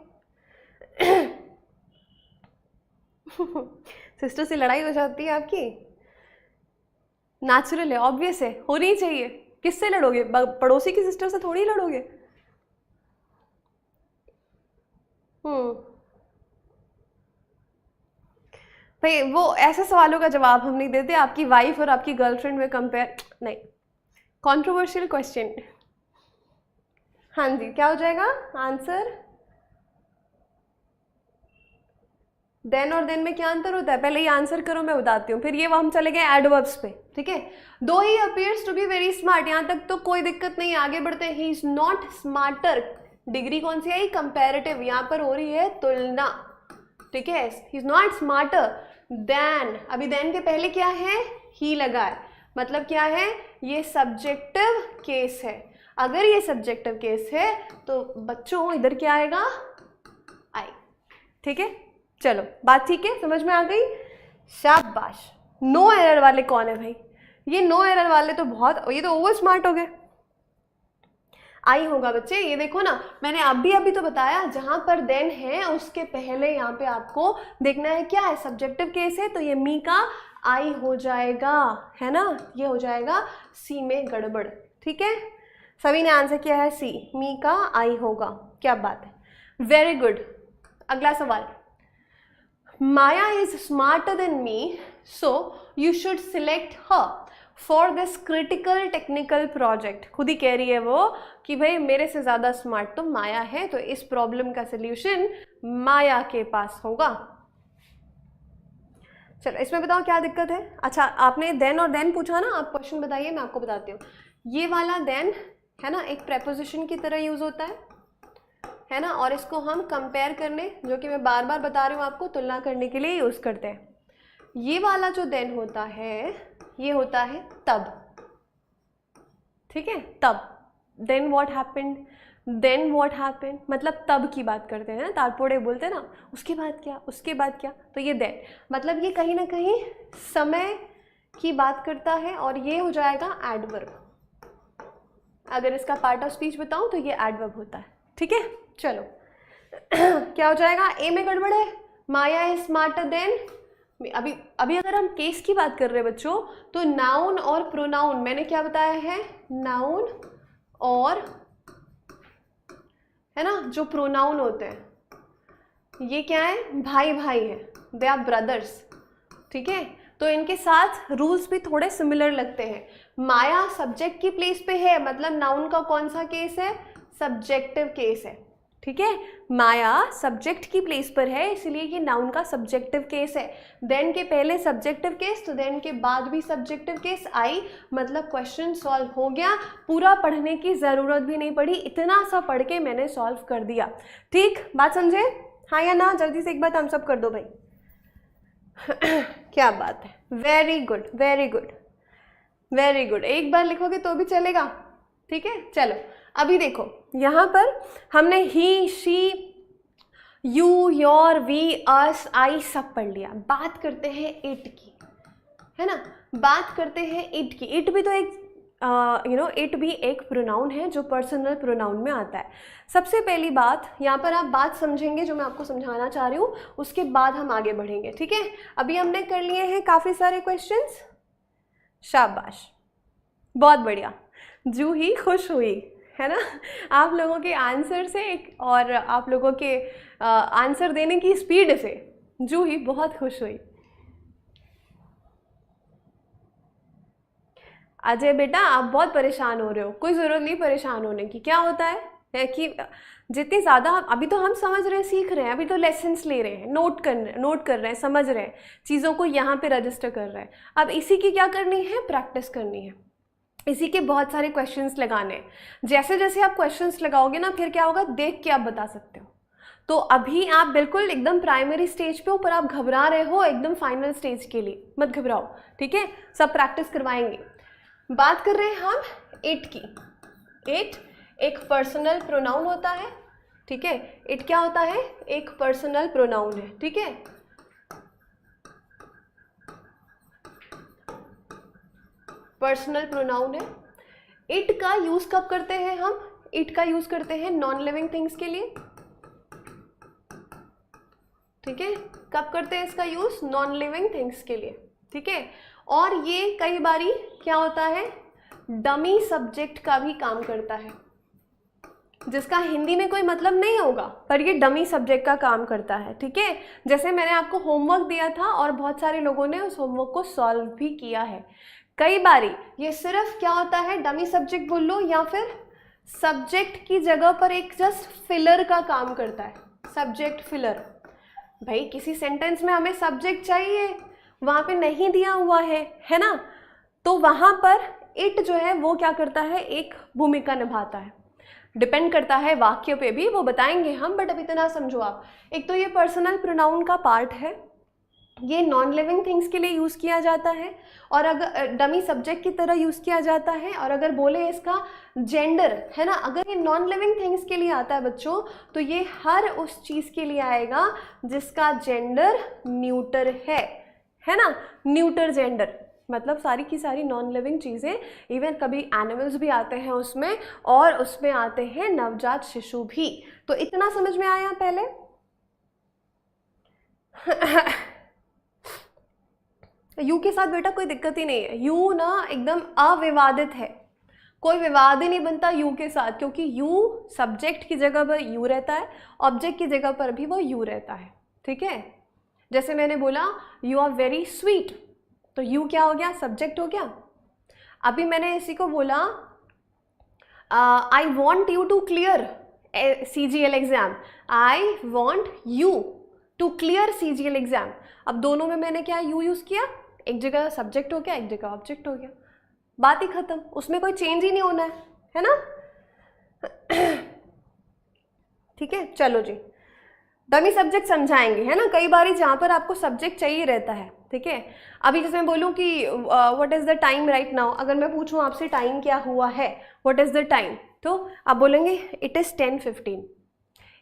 सिस्टर से लड़ाई हो जाती है आपकी? नेचुरल है, ऑब्वियस है, होनी चाहिए। किससे लड़ोगे? पड़ोसी की सिस्टर से थोड़ी लड़ोगे। भाई वो ऐसे सवालों का जवाब हम नहीं देते, आपकी वाइफ और आपकी गर्लफ्रेंड में कंपेयर नहीं। Controversial question. हाँ जी, क्या हो जाएगा आंसर? देन और देन में क्या अंतर होता है? पहले ये आंसर करो, मैं बताती हूँ, फिर ये हम चले गए एडवर्ब्स पे, ठीक है। Though he appears to be very smart, यहाँ तक तो कोई दिक्कत नहीं, आगे बढ़ते हैं। He is not smarter, degree कौन सी आई? कंपैरेटिव, यहाँ पर हो रही है तुलना, ठीक है। ही इज नॉट स्मार्टर देन, अभी देन के पहले क्या है? ही लगा है, मतलब क्या है? ये सब्जेक्टिव केस है। अगर ये सब्जेक्टिव केस है तो बच्चों इधर क्या आएगा? आई, ठीक है। चलो बात ठीक है, समझ में आ गई? शाबाश। नो एरर वाले कौन है भाई? ये नो एरर वाले तो बहुत, ये तो ओवर स्मार्ट हो गए। आई होगा बच्चे, ये देखो ना, मैंने अभी तो बताया, जहां पर देन है उसके पहले यहाँ पे आपको देखना है क्या है? सब्जेक्टिव केस है, तो ये मी का आई हो जाएगा, है ना, ये हो जाएगा सी में गड़बड़, ठीक है। सभी ने आंसर किया है सी, मी का आई होगा, क्या बात है, वेरी गुड। अगला सवाल, Maya is smarter than me, so you should select her for this critical technical project. खुद ही कह रही है वो कि भाई मेरे से ज़्यादा स्मार्ट तो माया है, तो इस प्रॉब्लम का सल्यूशन माया के पास होगा। चलो इसमें बताओ क्या दिक्कत है? अच्छा, आपने देन और देन पूछा ना, आप क्वेश्चन बताइए, मैं आपको बताती हूँ। ये वाला देन है ना, एक प्रेपोजिशन की तरह यूज होता है ना, और इसको हम कंपेयर करने, जो कि मैं बार बार बता रही हूँ आपको, तुलना करने के लिए यूज करते हैं। ये वाला जो देन होता है, ये होता है तब, ठीक है, तब। Then what happened, then what happened, मतलब तब की बात करते हैं ना, तारपोड़े बोलते हैं ना, उसके बाद क्या, उसके बाद क्या, तो ये देन, मतलब ये कहीं ना कहीं समय की बात करता है, और ये हो जाएगा एडवर्ब। अगर इसका पार्ट ऑफ स्पीच बताऊं तो ये एडवर्ब होता है, ठीक है। चलो क्या हो जाएगा? ए में गड़बड़ है, माया इज स्मार्टर देन। अभी अगर हम केस की बात कर रहे हैं बच्चों, तो नाउन और प्रोनाउन, मैंने क्या बताया है? नाउन और, है ना, जो प्रोनाउन होते हैं ये क्या है? भाई भाई है, दे आर ब्रदर्स, ठीक है। तो इनके साथ रूल्स भी थोड़े सिमिलर लगते हैं। माया सब्जेक्ट की प्लेस पे है, मतलब नाउन का कौन सा केस है? सब्जेक्टिव केस है, ठीक है। माया सब्जेक्ट की प्लेस पर है, इसलिए ये नाउन का सब्जेक्टिव केस है। देन के पहले सब्जेक्टिव केस, तो देन के बाद भी सब्जेक्टिव केस आई, मतलब क्वेश्चन सॉल्व हो गया। पूरा पढ़ने की ज़रूरत भी नहीं पड़ी, इतना सा पढ़ के मैंने सॉल्व कर दिया। ठीक, बात समझे? हाँ या ना? जल्दी से एक बार थम्स अप कर दो भाई। क्या बात है, very good very good very good. एक बार लिखोगे तो भी चलेगा, ठीक है। चलो अभी देखो, यहाँ पर हमने ही, शी, यू, योर, वी, अस, आई सब पढ़ लिया। बात करते हैं इट की, है ना, बात करते हैं इट की। इट भी तो एक इट भी एक प्रोनाउन है जो पर्सनल प्रोनाउन में आता है। सबसे पहली बात, यहाँ पर आप बात समझेंगे जो मैं आपको समझाना चाह रही हूँ, उसके बाद हम आगे बढ़ेंगे, ठीक है। अभी हमने कर लिए हैं काफ़ी सारे क्वेश्चंस, शाबाश, बहुत बढ़िया। जूही खुश हुई, है ना, आप लोगों के आंसर से और आप लोगों के आंसर देने की स्पीड से जूही बहुत खुश हुई। अजय बेटा, आप बहुत परेशान हो रहे हो, कोई ज़रूरत नहीं परेशान होने की। क्या होता है कि जितनी ज़्यादा, अभी तो हम समझ रहे हैं, सीख रहे हैं, अभी तो लेसन्स ले रहे हैं, नोट कर रहे हैं, समझ रहे हैं, चीज़ों को यहाँ पे रजिस्टर कर रहे हैं। अब इसी की क्या करनी है? प्रैक्टिस करनी है, इसी के बहुत सारे क्वेश्चंस लगाने हैं। जैसे जैसे आप क्वेश्चंस लगाओगे ना, फिर क्या होगा, देख के आप बता सकते हो। तो अभी आप बिल्कुल एकदम प्राइमरी स्टेज पे हो, पर आप घबरा रहे हो एकदम फाइनल स्टेज के लिए, मत घबराओ, ठीक है, सब प्रैक्टिस करवाएंगे। बात कर रहे हैं हम इट की। इट एक पर्सनल प्रोनाउन होता है, ठीक है, इट क्या होता है, एक पर्सनल प्रोनाउन है, ठीक है। पर्सनल प्रोनाउन है। इट का यूज कब करते हैं हम, इट का यूज करते हैं नॉन लिविंग थिंग्स के लिए, ठीक है, कब करते हैं इसका यूज, नॉन लिविंग थिंग्स के लिए, ठीक है। और ये कई बारी क्या होता है, डमी सब्जेक्ट का भी काम करता है, जिसका हिंदी में कोई मतलब नहीं होगा, पर ये डमी सब्जेक्ट का काम करता है, ठीक है। जैसे मैंने आपको होमवर्क दिया था और बहुत सारे लोगों ने उस होमवर्क को सॉल्व भी किया है। कई बारी ये सिर्फ क्या होता है, डमी सब्जेक्ट बोल लो या फिर सब्जेक्ट की जगह पर एक जस्ट फिलर का काम करता है, सब्जेक्ट फिलर। भाई किसी सेंटेंस में हमें सब्जेक्ट चाहिए, वहाँ पे नहीं दिया हुआ है ना, तो वहाँ पर इट जो है वो क्या करता है, एक भूमिका निभाता है। डिपेंड करता है वाक्य पे भी, वो बताएंगे हम, बट अभी इतना समझो आप। एक तो ये पर्सनल प्रोनाउन का पार्ट है, ये नॉन लिविंग थिंग्स के लिए यूज़ किया जाता है, और अगर डमी सब्जेक्ट की तरह यूज़ किया जाता है। और अगर बोले इसका जेंडर है ना, अगर ये नॉन लिविंग थिंग्स के लिए आता है बच्चों, तो ये हर उस चीज़ के लिए आएगा जिसका जेंडर न्यूटर है ना, न्यूटर जेंडर, मतलब सारी की सारी नॉन लिविंग चीज़ें, इवन कभी एनिमल्स भी आते हैं उसमें, और उसमें आते हैं नवजात शिशु भी। तो इतना समझ में आया पहले। यू के साथ बेटा कोई दिक्कत ही नहीं है, यू ना एकदम अविवादित है, कोई विवाद ही नहीं बनता यू के साथ, क्योंकि यू सब्जेक्ट की जगह पर यू रहता है, ऑब्जेक्ट की जगह पर भी वो यू रहता है, ठीक है। जैसे मैंने बोला यू आर वेरी स्वीट, तो यू क्या हो गया, सब्जेक्ट हो गया। अभी मैंने इसी को बोला I want you to clear CGL exam, I want you to clear CGL exam. अब दोनों में मैंने क्या यू यूज किया, एक जगह सब्जेक्ट हो गया, एक जगह ऑब्जेक्ट हो गया, बात ही खत्म, उसमें कोई चेंज ही नहीं होना है ना। ठीक है, चलो जी, डमी सब्जेक्ट समझाएंगे, है ना। कई बार जहाँ पर आपको सब्जेक्ट चाहिए रहता है, ठीक है। अभी जैसे मैं बोलूँ कि what is the time right now, अगर मैं पूछूँ आपसे टाइम क्या हुआ है, व्हाट इज़ द टाइम, तो आप बोलेंगे इट इज़ 10:15,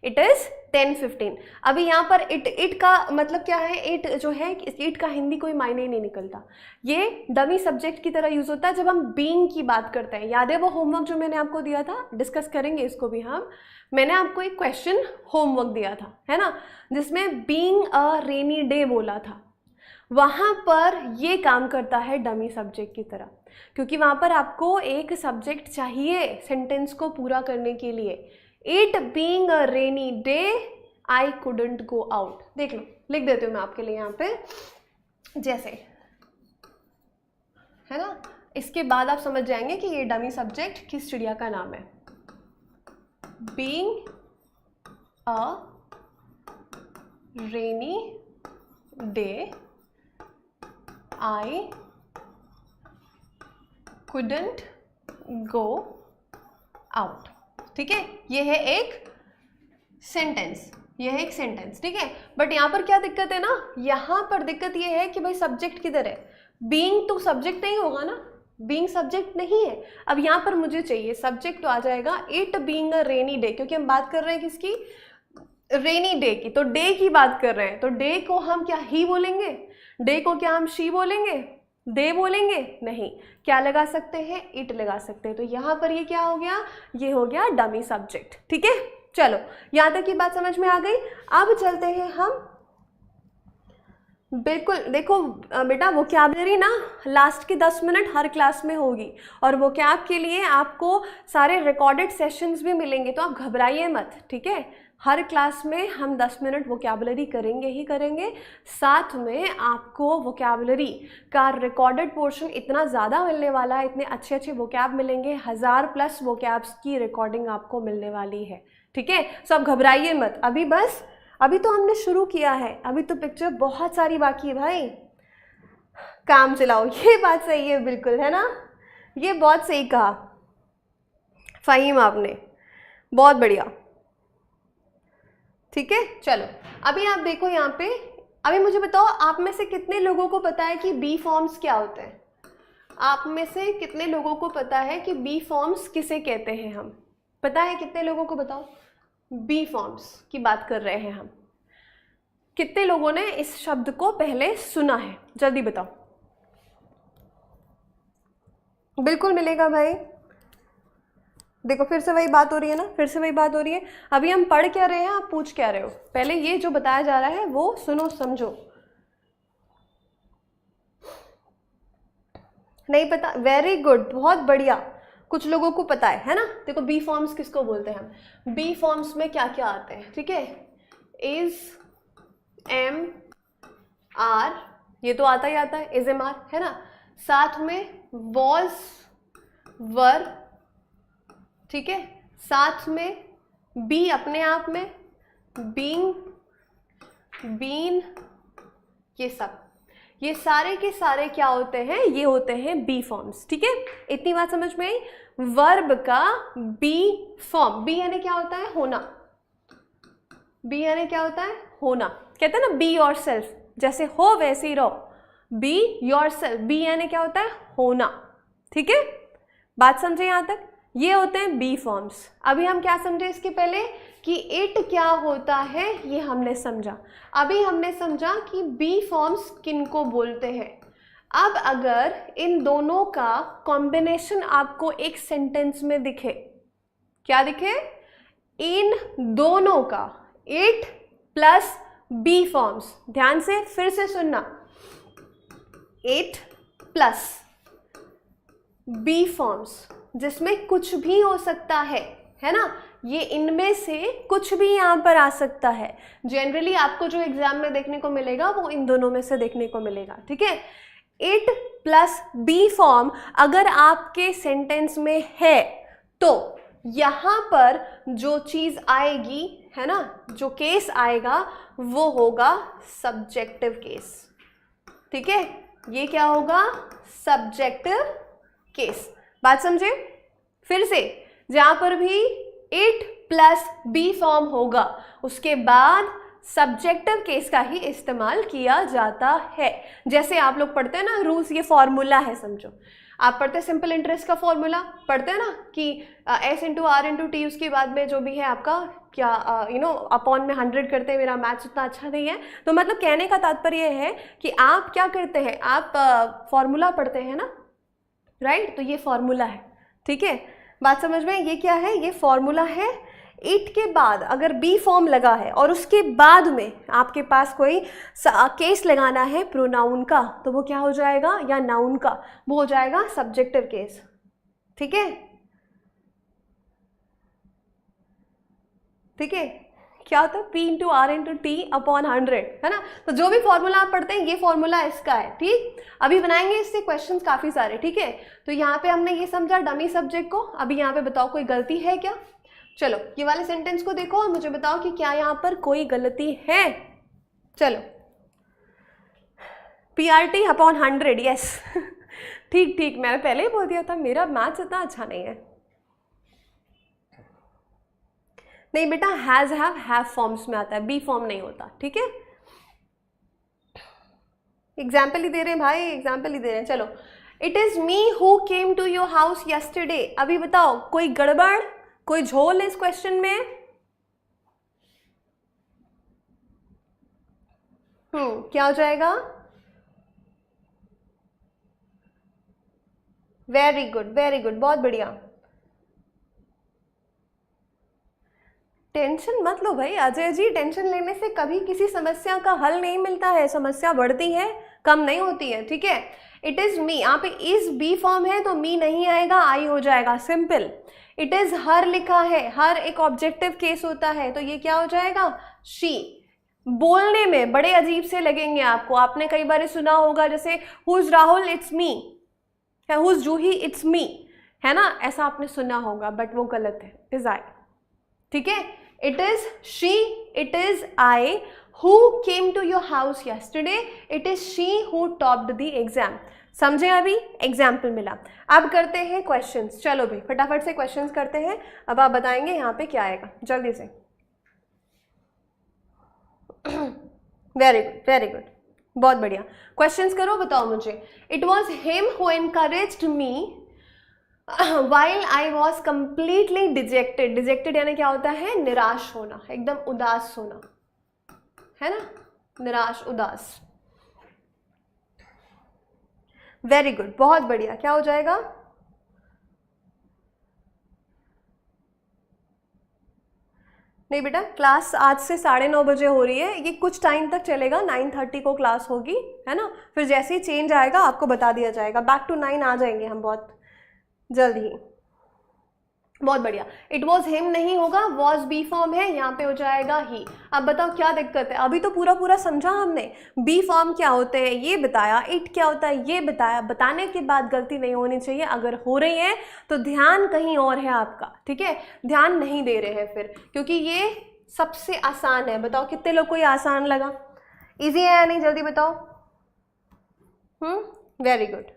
इट इज़ 10:15। अभी यहाँ पर इट का मतलब क्या है, इट जो है, इट का हिंदी कोई मायने ही नहीं निकलता, ये डमी सब्जेक्ट की तरह यूज़ होता है जब हम बीइंग की बात करते हैं। याद है वो होमवर्क जो मैंने आपको दिया था, डिस्कस करेंगे इसको भी हम। मैंने आपको एक क्वेश्चन होमवर्क दिया था, है ना, जिसमें बीइंग अ रेनी डे बोला था। वहाँ पर ये काम करता है डमी सब्जेक्ट की तरह, क्योंकि वहाँ पर आपको एक सब्जेक्ट चाहिए सेंटेंस को पूरा करने के लिए। It being a rainy day I couldn't go out. देख लो, लिख देती हूँ मैं आपके लिए यहाँ पे, जैसे, है ना। इसके बाद आप समझ जाएंगे कि ये डमी सब्जेक्ट किस चिड़िया का नाम है। Being a rainy day I couldn't go out, ठीक है। ये है एक सेंटेंस, ये है एक सेंटेंस, ठीक है। बट यहाँ पर क्या दिक्कत है ना, यहाँ पर दिक्कत ये है कि भाई सब्जेक्ट किधर है, बीइंग तो सब्जेक्ट नहीं होगा ना, बीइंग सब्जेक्ट नहीं है। अब यहाँ पर मुझे चाहिए सब्जेक्ट, तो आ जाएगा it being a rainy day, क्योंकि हम बात कर रहे हैं किसकी, रेनी डे की, तो डे की बात कर रहे हैं, तो डे को हम क्या ही बोलेंगे, डे को क्या हम शी बोलेंगे, दे बोलेंगे नहीं, क्या लगा सकते हैं, इट लगा सकते हैं। तो यहाँ पर ये क्या हो गया, ये हो गया डमी सब्जेक्ट, ठीक है। चलो, यहाँ तक की बात समझ में आ गई। अब चलते हैं हम, बिल्कुल देखो बेटा, वोकैबलरी ना लास्ट के 10 मिनट हर क्लास में होगी, और वोकैब के लिए आपको सारे रिकॉर्डेड सेशंस भी मिलेंगे, तो आप घबराइए मत, ठीक है। हर क्लास में हम 10 मिनट वोकैबलरी करेंगे ही करेंगे, साथ में आपको वोकैबलरी का रिकॉर्डेड पोर्शन इतना ज़्यादा मिलने वाला है, इतने अच्छे अच्छे वोकैब मिलेंगे, 1000+ वोकैब्स की रिकॉर्डिंग आपको मिलने वाली है, ठीक है। सो आप घबराइए मत, अभी तो हमने शुरू किया है, अभी तो पिक्चर बहुत सारी बाकी है भाई, काम चलाओ। ये बात सही है बिल्कुल, है ना, ये बहुत सही कहा फ़हीम आपने, बहुत बढ़िया। ठीक है, चलो अभी आप देखो यहाँ पे, अभी मुझे बताओ आप में से कितने लोगों को पता है कि बी फॉर्म्स क्या होते हैं? आप में से कितने लोगों को पता है कि बी फॉर्म्स किसे कहते हैं? हम पता है कितने लोगों को? बताओ, बी फॉर्म्स की बात कर रहे हैं हम। कितने लोगों ने इस शब्द को पहले सुना है? जल्दी बताओ। बिल्कुल मिलेगा भाई। देखो फिर से वही बात हो रही है ना, फिर से वही बात हो रही है। अभी हम पढ़ क्या रहे हैं, आप पूछ क्या रहे हो? पहले ये जो बताया जा रहा है वो सुनो समझो। नहीं पता? वेरी गुड, बहुत बढ़िया, कुछ लोगों को पता है ना। देखो बी फॉर्म्स किसको बोलते हैं हम? बी फॉर्म्स में क्या क्या आते हैं? ठीक है, इज, एम, आर, ये तो आता ही आता है, इज एम आर, है ना। साथ में वॉज, वर, ठीक है, साथ में बी अपने आप में, बीइंग, बीन, ये सब, ये सारे के सारे क्या होते हैं? ये होते हैं बी फॉर्म्स। ठीक है, इतनी बात समझ में आई? वर्ब का बी फॉर्म, बी यानी क्या होता है? होना। बी यानी क्या होता है? होना। कहते हैं ना बी योर सेल्फ, जैसे हो वैसे ही रहो, बी योर सेल्फ। बी यानी क्या होता है? होना। ठीक है, बात समझे यहां तक? ये होते हैं बी फॉर्म्स। अभी हम क्या समझे इसके पहले कि इट क्या होता है, ये हमने समझा। अभी हमने समझा कि बी फॉर्म्स किनको बोलते हैं। अब अगर इन दोनों का कॉम्बिनेशन आपको एक सेंटेंस में दिखे, क्या दिखे? इन दोनों का, इट प्लस बी फॉर्म्स, ध्यान से फिर से सुनना, इट प्लस बी फॉर्म्स, जिसमें कुछ भी हो सकता है ना। ये इनमें से कुछ भी यहाँ पर आ सकता है। जनरली आपको जो एग्जाम में देखने को मिलेगा वो इन दोनों में से देखने को मिलेगा। ठीक है, इट प्लस बी फॉर्म अगर आपके सेंटेंस में है तो यहाँ पर जो चीज आएगी, है ना, जो केस आएगा वो होगा सब्जेक्टिव केस। ठीक है, ये क्या होगा? Subjective case. बात समझे? फिर से, जहां पर भी इट प्लस बी फॉर्म होगा उसके बाद सब्जेक्टिव केस का ही इस्तेमाल किया जाता है। जैसे आप लोग पढ़ते हैं ना रूल्स, ये फॉर्मूला है समझो। आप पढ़ते हैं सिंपल इंटरेस्ट का फॉर्मूला, पढ़ते हैं ना कि S into R into T, उसके बाद में जो भी है आपका क्या अपॉन में 100 करते हैं। मेरा मैथ्स उतना अच्छा नहीं है, तो मतलब कहने का तात्पर्य है कि आप क्या करते हैं, आप फॉर्मूला पढ़ते हैं ना, राइट? तो ये फॉर्मूला है। ठीक है, बात समझ में? ये क्या है? ये फॉर्मूला है। इट के बाद अगर बी फॉर्म लगा है और उसके बाद में आपके पास कोई केस लगाना है प्रोनाउन का, तो वो क्या हो जाएगा? या नाउन का, वो हो जाएगा सब्जेक्टिव केस। ठीक है, ठीक है, क्या होता है? P into R into T upon 100, है ना। तो जो भी फॉर्मूला आप पढ़ते हैं ये फॉर्मूला इसका है। ठीक, अभी बनाएंगे इससे क्वेश्चंस काफी सारे। ठीक है, तो यहाँ पे हमने ये समझा डमी सब्जेक्ट को। अभी यहाँ पे बताओ कोई गलती है क्या? चलो ये वाले सेंटेंस को देखो और मुझे बताओ कि क्या यहाँ पर कोई गलती है। चलो, PRT अपॉन 100, यस ठीक ठीक, मैंने पहले ही बोल दिया था मेरा मैथ्स इतना अच्छा नहीं है। नहीं बेटा, हैज हैव फॉर्म्स में आता है, बी फॉर्म नहीं होता। ठीक है, एग्जाम्पल ही दे रहे हैं भाई, एग्जाम्पल ही दे रहे हैं। चलो, it is me who came to your house yesterday. अभी बताओ कोई गड़बड़, कोई झोल इस क्वेश्चन में? क्या हो जाएगा? वेरी गुड, वेरी गुड, बहुत बढ़िया। टेंशन मत लो भाई अजय जी, टेंशन लेने से कभी किसी समस्या का हल नहीं मिलता है, समस्या बढ़ती है, कम नहीं होती है। ठीक है, इट इज मी, यहाँ पे इज बी फॉर्म है तो मी नहीं आएगा, आई हो जाएगा, सिंपल। इट इज हर लिखा है, हर एक ऑब्जेक्टिव केस होता है, तो ये क्या हो जाएगा? शी। बोलने में बड़े अजीब से लगेंगे आपको, आपने कई बार सुना होगा जैसे who is Rahul, it's me, who is Juhi, it's me, है ना, ऐसा आपने सुना होगा, बट वो गलत है, इज आई। ठीक है, it is she, it is I who came to your house yesterday, it is she who topped the exam. समझे? अभी एग्जाम्पल मिला। अब करते हैं क्वेश्चंस। चलो भाई फटाफट से क्वेश्चंस करते हैं। अब आप बताएंगे यहाँ पे क्या आएगा, जल्दी से। वेरी गुड वेरी गुड, बहुत बढ़िया। क्वेश्चंस करो, बताओ मुझे। It was him who encouraged me while I was completely dejected. Dejected यानी क्या होता है? निराश होना, एकदम उदास होना, है ना, निराश उदास। वेरी गुड, बहुत बढ़िया। क्या हो जाएगा? नहीं बेटा, क्लास आज से 9:30 बजे हो रही है, ये कुछ टाइम तक चलेगा, 9:30 को क्लास होगी, है ना। फिर जैसे ही चेंज आएगा आपको बता दिया जाएगा, बैक टू 9 आ जाएंगे हम बहुत जल्द ही। बहुत बढ़िया। इट वॉज हिम नहीं होगा, वॉज बी फॉर्म है, यहाँ पे हो जाएगा ही। अब बताओ क्या दिक्कत है? अभी तो पूरा पूरा समझा हमने, बी फॉर्म क्या होते हैं ये बताया, इट क्या होता है ये बताया। बताने के बाद गलती नहीं होनी चाहिए, अगर हो रही है तो ध्यान कहीं और है आपका, ठीक है, ध्यान नहीं दे रहे हैं फिर, क्योंकि ये सबसे आसान है। बताओ कितने लोग को ये आसान लगा? ईजी है या नहीं? जल्दी बताओ। वेरी गुड,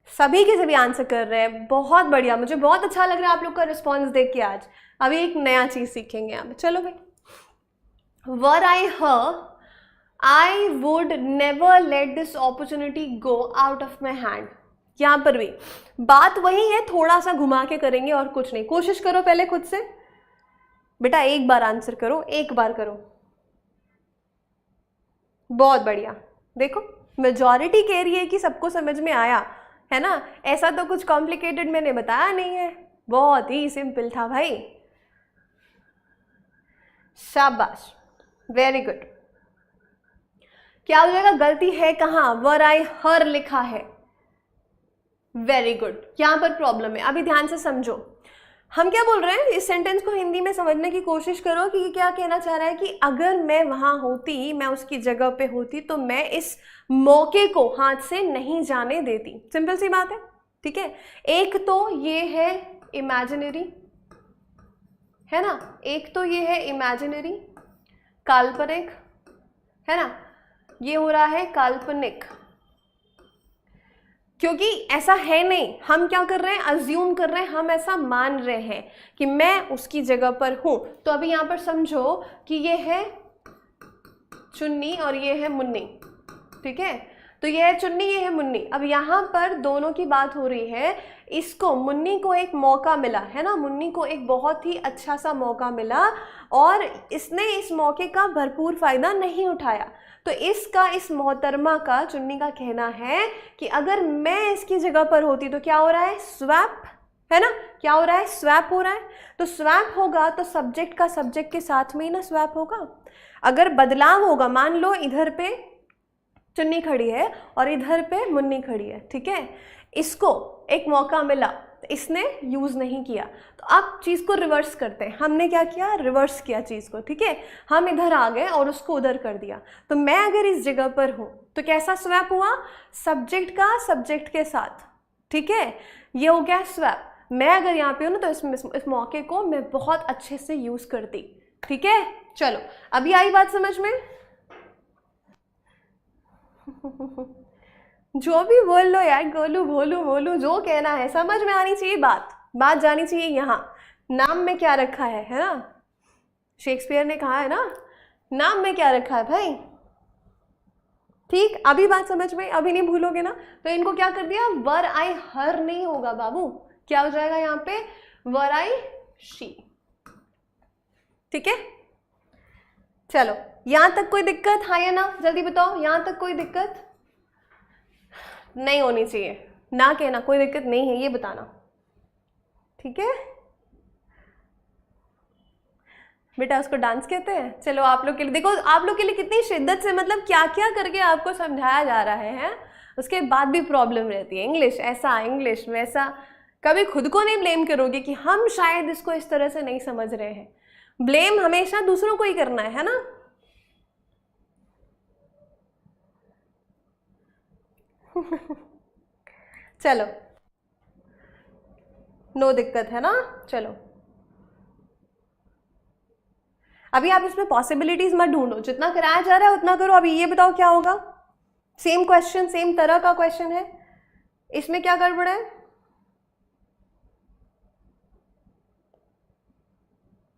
सभी के सभी आंसर कर रहे हैं, बहुत बढ़िया। मुझे बहुत अच्छा लग रहा है आप लोग का रिस्पॉन्स देख के। आज अभी एक नया चीज सीखेंगे आप। चलो भाई, were I her I would never let this opportunity go out of my hand. यहां पर भी बात वही है, थोड़ा सा घुमा के करेंगे और कुछ नहीं। कोशिश करो पहले खुद से बेटा, एक बार आंसर करो, एक बार करो। बहुत बढ़िया। देखो मेजॉरिटी कह रही है कि सबको समझ में आया, है ना। ऐसा तो कुछ कॉम्प्लिकेटेड मैंने बताया नहीं है, बहुत ही सिंपल था भाई। शाबाश, वेरी गुड। क्या हो जाएगा? गलती है कहाँ? वर आई हर लिखा है। वेरी गुड, यहां पर प्रॉब्लम है। अभी ध्यान से समझो, हम क्या बोल रहे हैं, इस सेंटेंस को हिंदी में समझने की कोशिश करो कि क्या कहना चाह रहा है कि अगर मैं वहां होती, मैं उसकी जगह पे होती, तो मैं इस मौके को हाथ से नहीं जाने देती। सिंपल सी बात है, ठीक है। एक तो ये है इमेजिनरी, है ना, एक तो ये है इमेजिनरी, काल्पनिक, है ना, ये हो रहा है काल्पनिक, क्योंकि ऐसा है नहीं। हम क्या कर रहे हैं? अज्यूम कर रहे हैं, हम ऐसा मान रहे हैं कि मैं उसकी जगह पर हूं। तो अभी यहां पर समझो कि ये है चुन्नी और ये है मुन्नी, ठीक है। तो ये है चुन्नी, ये है मुन्नी। अब यहाँ पर दोनों की बात हो रही है। इसको, मुन्नी को एक मौका मिला, है ना, मुन्नी को एक बहुत ही अच्छा सा मौका मिला और इसने इस मौके का भरपूर फायदा नहीं उठाया। तो इसका, इस मोहतरमा का, चुन्नी का कहना है कि अगर मैं इसकी जगह पर होती तो क्या हो रहा है? स्वैप, है ना, क्या हो रहा है? स्वैप हो रहा है। तो स्वैप होगा तो सब्जेक्ट का सब्जेक्ट के साथ में ही ना स्वैप होगा। अगर बदलाव होगा, मान लो इधर पे चुन्नी खड़ी है और इधर पे मुन्नी खड़ी है, ठीक है, इसको एक मौका मिला, इसने यूज नहीं किया। तो अब चीज को रिवर्स करते हैं। हमने क्या किया? रिवर्स किया चीज को, ठीक है। हम इधर आ गए और उसको उधर कर दिया। तो मैं अगर इस जगह पर हूं तो कैसा स्वैप हुआ? सब्जेक्ट का सब्जेक्ट के साथ, ठीक है, ये हो गया स्वैप। मैं अगर यहाँ पे हूं ना तो इस मौके को मैं बहुत अच्छे से यूज करती, ठीक है। चलो, अभी आई बात समझ में? जो भी बोल लो यार, गोलू भोलू बोलू, जो कहना है, समझ में आनी चाहिए बात, बात जानी चाहिए। यहाँ नाम में क्या रखा है ना, शेक्सपियर ने कहा है ना, नाम में क्या रखा है भाई, ठीक। अभी बात समझ में, अभी नहीं भूलोगे ना। तो इनको क्या कर दिया? वर आई हर नहीं होगा बाबू, क्या हो जाएगा यहाँ पे? वर आई शी, ठीक है। चलो, यहां तक कोई दिक्कत? हाँ या ना, जल्दी बताओ। यहां तक कोई दिक्कत नहीं होनी चाहिए, ना कहना कोई दिक्कत नहीं है, ये बताना, ठीक है बेटा। उसको डांस कहते हैं। चलो, आप लोग के लिए देखो, आप लोग के लिए कितनी शिद्दत से, मतलब क्या क्या करके आपको समझाया जा रहा है? उसके बाद भी प्रॉब्लम रहती है। इंग्लिश ऐसा, इंग्लिश वैसा। कभी खुद को नहीं ब्लेम करोगे कि हम शायद इसको इस तरह से नहीं समझ रहे हैं। ब्लेम हमेशा दूसरों को ही करना है ना। चलो, नो दिक्कत है ना। चलो, अभी आप इसमें पॉसिबिलिटीज मत ढूंढो, जितना कराया जा रहा है उतना करो। अभी ये बताओ क्या होगा? सेम क्वेश्चन, सेम तरह का क्वेश्चन है, इसमें क्या गड़बड़ है?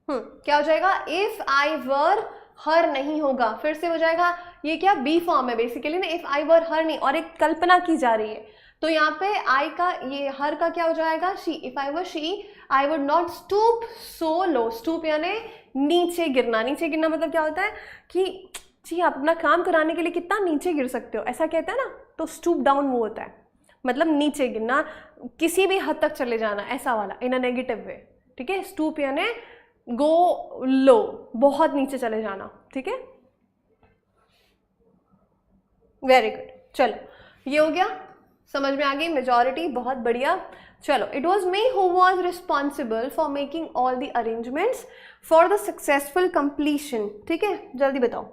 क्या हो जाएगा? इफ आई वर हर नहीं होगा, फिर से हो जाएगा, ये क्या बी फॉर्म है बेसिकली ना, इफ आई वर हर नहीं, और एक कल्पना की जा रही है, तो यहाँ पे आई का ये हर का क्या हो जाएगा, she, if I were she I would not stoop so low, stoop यानी नीचे गिरना, नीचे गिरना मतलब क्या होता है कि जी आप अपना काम कराने के लिए कितना नीचे गिर सकते हो, ऐसा कहते हैं ना, तो स्टूप डाउन वो होता है, मतलब नीचे गिरना, किसी भी हद तक चले जाना, ऐसा वाला, इन अ नेगेटिव वे, ठीक है। स्टूप यानी गो लो, बहुत नीचे चले जाना, ठीक है। वेरी गुड, चलो ये हो गया, समझ में आ गई मेजॉरिटी, बहुत बढ़िया। चलो, it was me who was responsible for making all the arrangements for the successful completion, ठीक है, जल्दी बताओ।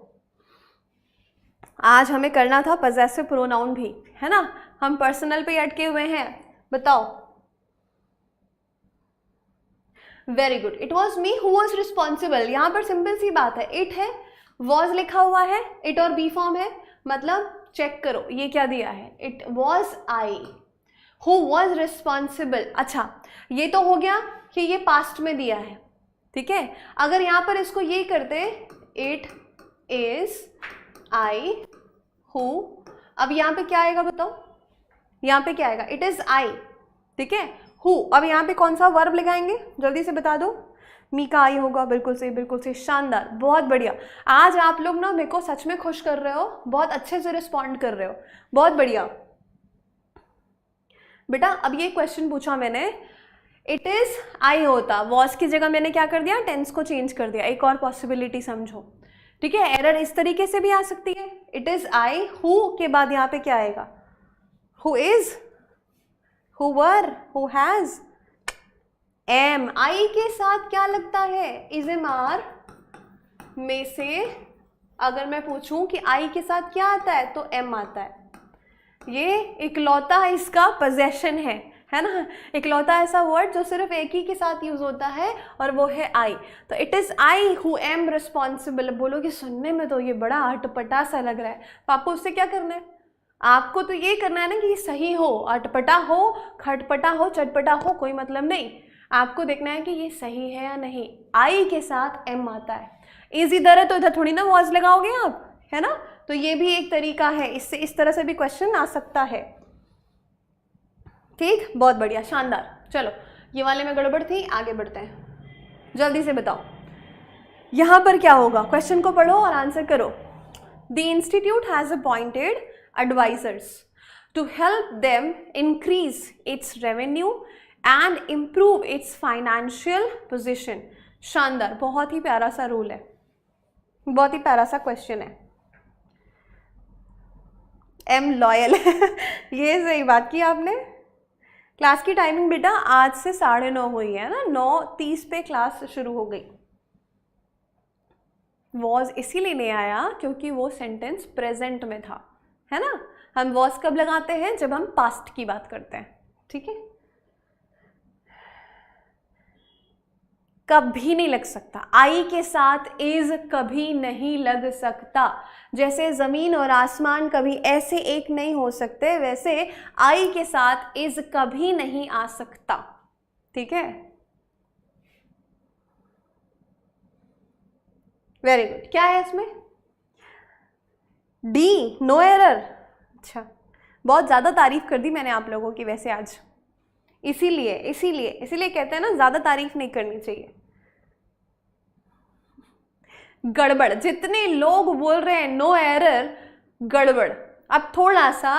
आज हमें करना था पजेसिव प्रोनाउन भी, है ना, हम पर्सनल पे अटके हुए हैं, बताओ। Very good, it was me who was responsible, यहां पर सिंपल सी बात है, इट है, वॉज लिखा हुआ है, इट और बी फॉर्म है, मतलब चेक करो ये क्या दिया है, it was I who was responsible. अच्छा, ये तो हो गया कि ये पास्ट में दिया है, ठीक है। अगर यहां पर इसको ये करते, इट इज आई हु, अब यहां पे क्या आएगा बताओ, यहां पे क्या आएगा, इट इज आई, ठीक है, हु, अब यहां पे कौन सा वर्ब लगाएंगे, जल्दी से बता दो। मी का आई होगा, बिल्कुल सही, बिल्कुल सही, शानदार, बहुत बढ़िया। आज आप लोग ना मेरे को सच में खुश कर रहे हो, बहुत अच्छे से रिस्पॉन्ड कर रहे हो, बहुत बढ़िया। बेटा अब ये क्वेश्चन पूछा मैंने, इट इज आई होता, वॉज की जगह मैंने क्या कर दिया, टेंस को चेंज कर दिया, एक और पॉसिबिलिटी समझो, ठीक है। एरर इस तरीके से भी आ सकती है, इट इज आई, हु के बाद यहाँ पे क्या आएगा, who is, who were, who has, am, I के साथ क्या लगता है, इज एम आर में से अगर मैं पूछूं कि आई के साथ क्या आता है तो एम आता है, ये इकलौता इसका पोजेशन है ना, इकलौता ऐसा वर्ड जो सिर्फ एक ही के साथ यूज होता है और वो है आई। तो it is I who am responsible. बोलोगे सुनने में तो ये बड़ा अटपटा सा लग रहा है, तो आपको उससे क्या करना है, आपको तो ये करना है ना कि ये सही हो, अटपटा हो, खटपटा हो, चटपटा हो, कोई मतलब नहीं, आपको देखना है कि ये सही है या नहीं। आई के साथ एम आता है, इज इधर है तो इधर थोड़ी ना वॉज लगाओगे आप, है ना, तो ये भी एक तरीका है, इससे इस तरह से भी क्वेश्चन आ सकता है, ठीक, बहुत बढ़िया, शानदार। चलो ये वाले में गड़बड़ थी, आगे बढ़ते हैं, जल्दी से बताओ यहां पर क्या होगा, क्वेश्चन को पढ़ो और आंसर करो। The institute has appointed advisors to help them increase its revenue and improve its financial position। शानदार, बहुत ही प्यारा सा रूल है, बहुत ही प्यारा सा क्वेश्चन है। एम लॉयल ये सही बात की आपने। क्लास की टाइमिंग बेटा आज से 9:30 हुई है ना, 9:30 पे क्लास शुरू हो गई। वॉज इसीलिए नहीं आया क्योंकि वो सेंटेंस प्रेजेंट में था, है ना, हम वॉज कब लगाते हैं, जब हम पास्ट की बात करते हैं, ठीक है। कभी नहीं लग सकता, आई के साथ इज कभी नहीं लग सकता, जैसे जमीन और आसमान कभी ऐसे एक नहीं हो सकते, वैसे आई के साथ इज कभी नहीं आ सकता, ठीक है। वेरी गुड, क्या है इसमें, डी, नो एरर। अच्छा, बहुत ज़्यादा तारीफ कर दी मैंने आप लोगों की वैसे आज, इसीलिए इसीलिए इसीलिए कहते हैं ना ज़्यादा तारीफ नहीं करनी चाहिए। गड़बड़, जितने लोग बोल रहे हैं नो एरर, गड़बड़। अब थोड़ा सा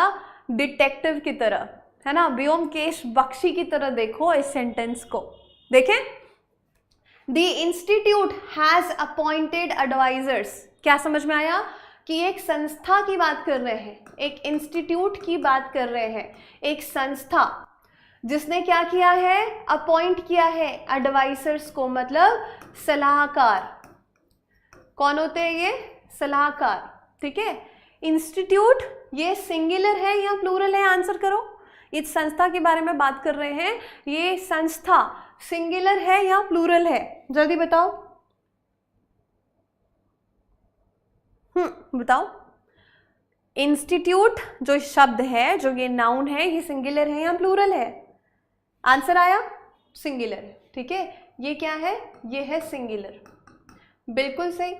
डिटेक्टिव की तरह, है ना, ब्योमकेश बख्शी की तरह देखो इस सेंटेंस को, देखें, the institute has appointed advisers, क्या समझ में आया कि एक संस्था की बात कर रहे हैं, एक इंस्टीट्यूट की बात कर रहे हैं, एक संस्था जिसने क्या किया है, अपॉइंट किया है एडवाइजर्स को, मतलब सलाहकार। कौन होते हैं ये, सलाहकार, ठीक है। इंस्टीट्यूट ये सिंगुलर है या प्लूरल है, आंसर करो। इस संस्था के बारे में बात कर रहे हैं, ये संस्था सिंगुलर है या प्लूरल है, जल्दी बताओ, बताओ। इंस्टीट्यूट जो शब्द है, जो ये नाउन है, ये सिंगुलर है या प्लूरल है, आंसर आया, सिंगुलर है, ठीक है। ये क्या है, ये है सिंगुलर, बिल्कुल सही।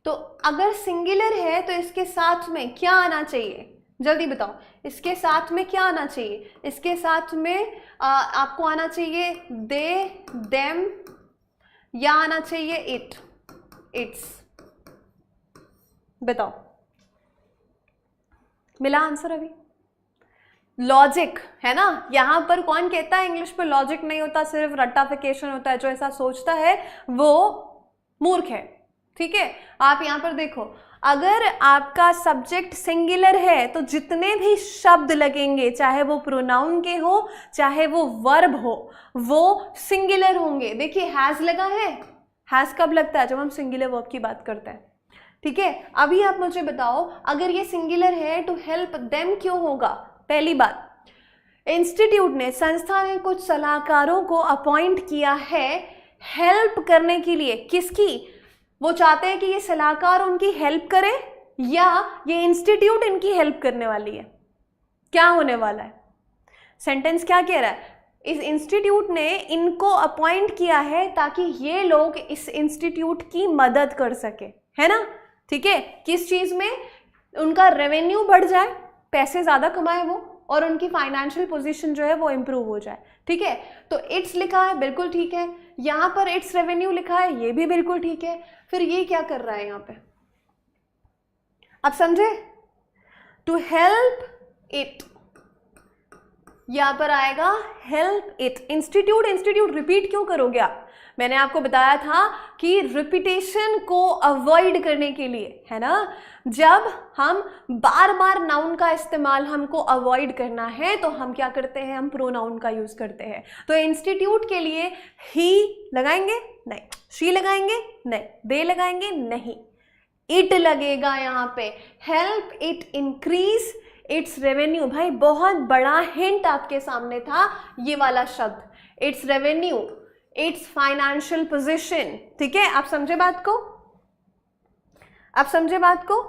तो अगर सिंगुलर है तो इसके साथ में क्या आना चाहिए, जल्दी बताओ, इसके साथ में क्या आना चाहिए? इसके साथ में आपको आना चाहिए दे, देम, या आना चाहिए इट, इट्स। बताओ, मिला आंसर अभी? लॉजिक है ना, यहां पर कौन कहता है इंग्लिश में लॉजिक नहीं होता, सिर्फ रट्टाफिकेशन होता है? जो ऐसा सोचता है वो मूर्ख है। ठीक है, आप यहां पर देखो, अगर आपका सब्जेक्ट सिंगुलर है तो जितने भी शब्द लगेंगे, चाहे वो प्रोनाउन के हो चाहे वो वर्ब हो, वो सिंगुलर होंगे। देखिए हैज लगा है, हैज कब लगता है? जब हम सिंगुलर वर्ब की बात करते हैं। ठीक है, अभी आप मुझे बताओ, अगर ये सिंगुलर है तो हेल्प देम क्यों होगा? पहली बात, इंस्टीट्यूट ने, संस्था ने कुछ सलाहकारों को अपॉइंट किया है हेल्प करने के लिए। किसकी? वो चाहते हैं कि ये सलाहकार उनकी हेल्प करे या ये इंस्टीट्यूट इनकी हेल्प करने वाली है? क्या होने वाला है? सेंटेंस क्या कह रहा है? इस इंस्टीट्यूट ने इनको अपॉइंट किया है ताकि ये लोग इस इंस्टीट्यूट की मदद कर सके, है ना? ठीक है, किस चीज में? उनका रेवेन्यू बढ़ जाए, पैसे ज्यादा कमाए वो, और उनकी फाइनेंशियल पोजीशन जो है वो इंप्रूव हो जाए। ठीक है, तो इट्स लिखा है, बिल्कुल ठीक है। यहां पर इट्स रेवेन्यू लिखा है, ये भी बिल्कुल ठीक है। फिर ये क्या कर रहा है यहां पे, आप समझे? टू हेल्प इट, यहां पर आएगा help it. Institute, institute repeat क्यों करोगे आप? मैंने आपको बताया था कि रिपीटेशन को अवॉइड करने के लिए, है ना? जब हम बार बार नाउन का इस्तेमाल हमको अवॉइड करना है तो हम क्या करते हैं? हम प्रोनाउन का यूज करते हैं। तो इंस्टीट्यूट के लिए ही लगाएंगे? नहीं। शी लगाएंगे? नहीं। दे लगाएंगे? नहीं। इट लगेगा यहाँ पे। Help it increase its revenue. भाई बहुत बड़ा हिंट आपके सामने था ये वाला शब्द, it's revenue, it's financial position. ठीक है, आप समझे बात को? आप समझे बात को?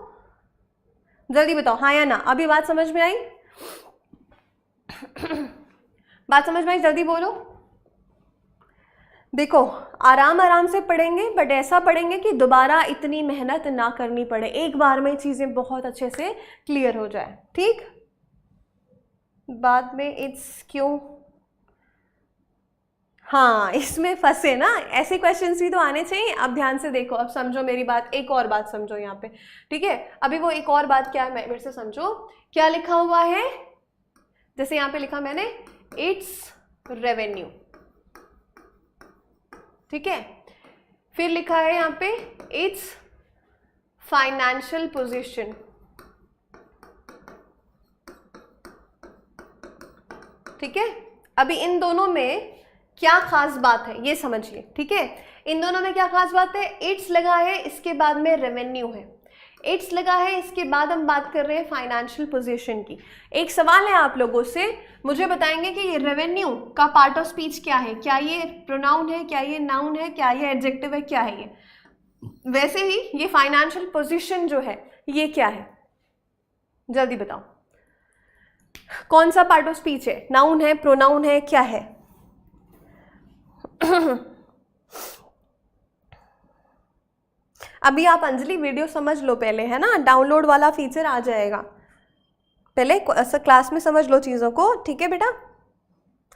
जल्दी बताओ हाँ या ना। अभी बात समझ में आई? बात समझ में आई? जल्दी बोलो। देखो आराम आराम से पढ़ेंगे, बट ऐसा पढ़ेंगे कि दोबारा इतनी मेहनत ना करनी पड़े, एक बार में चीजें बहुत अच्छे से क्लियर हो जाए। ठीक, बाद में इट्स क्यों, हाँ इसमें फंसे ना, ऐसे क्वेश्चंस भी तो आने चाहिए। अब ध्यान से देखो, अब समझो मेरी बात, एक और बात समझो यहाँ पे। ठीक है, अभी वो एक और बात क्या है मेरे से समझो। क्या लिखा हुआ है? जैसे यहाँ पे लिखा मैंने इट्स रेवेन्यू, ठीक है। फिर लिखा है यहाँ पे इट्स फाइनेंशियल पोजीशन, ठीक है। अभी इन दोनों में क्या खास बात है ये समझिए, ठीक है। इन दोनों में क्या खास बात है? इट्स लगा है, इसके बाद में रेवेन्यू है। इट्स लगा है, इसके बाद हम बात कर रहे हैं फाइनेंशियल पोजीशन की। एक सवाल है आप लोगों से, मुझे बताएंगे कि ये रेवेन्यू का पार्ट ऑफ स्पीच क्या है? क्या ये प्रोनाउन है, क्या ये नाउन है, क्या ये एडजेक्टिव है, क्या है ये? वैसे ही ये फाइनेंशियल पोजीशन जो है ये क्या है? जल्दी बताओ, कौन सा पार्ट ऑफ स्पीच है? नाउन है, प्रोनाउन है, क्या है? अभी आप अंजलि वीडियो समझ लो पहले, है ना, डाउनलोड वाला फीचर आ जाएगा, पहले क्लास में समझ लो चीज़ों को, ठीक है बेटा।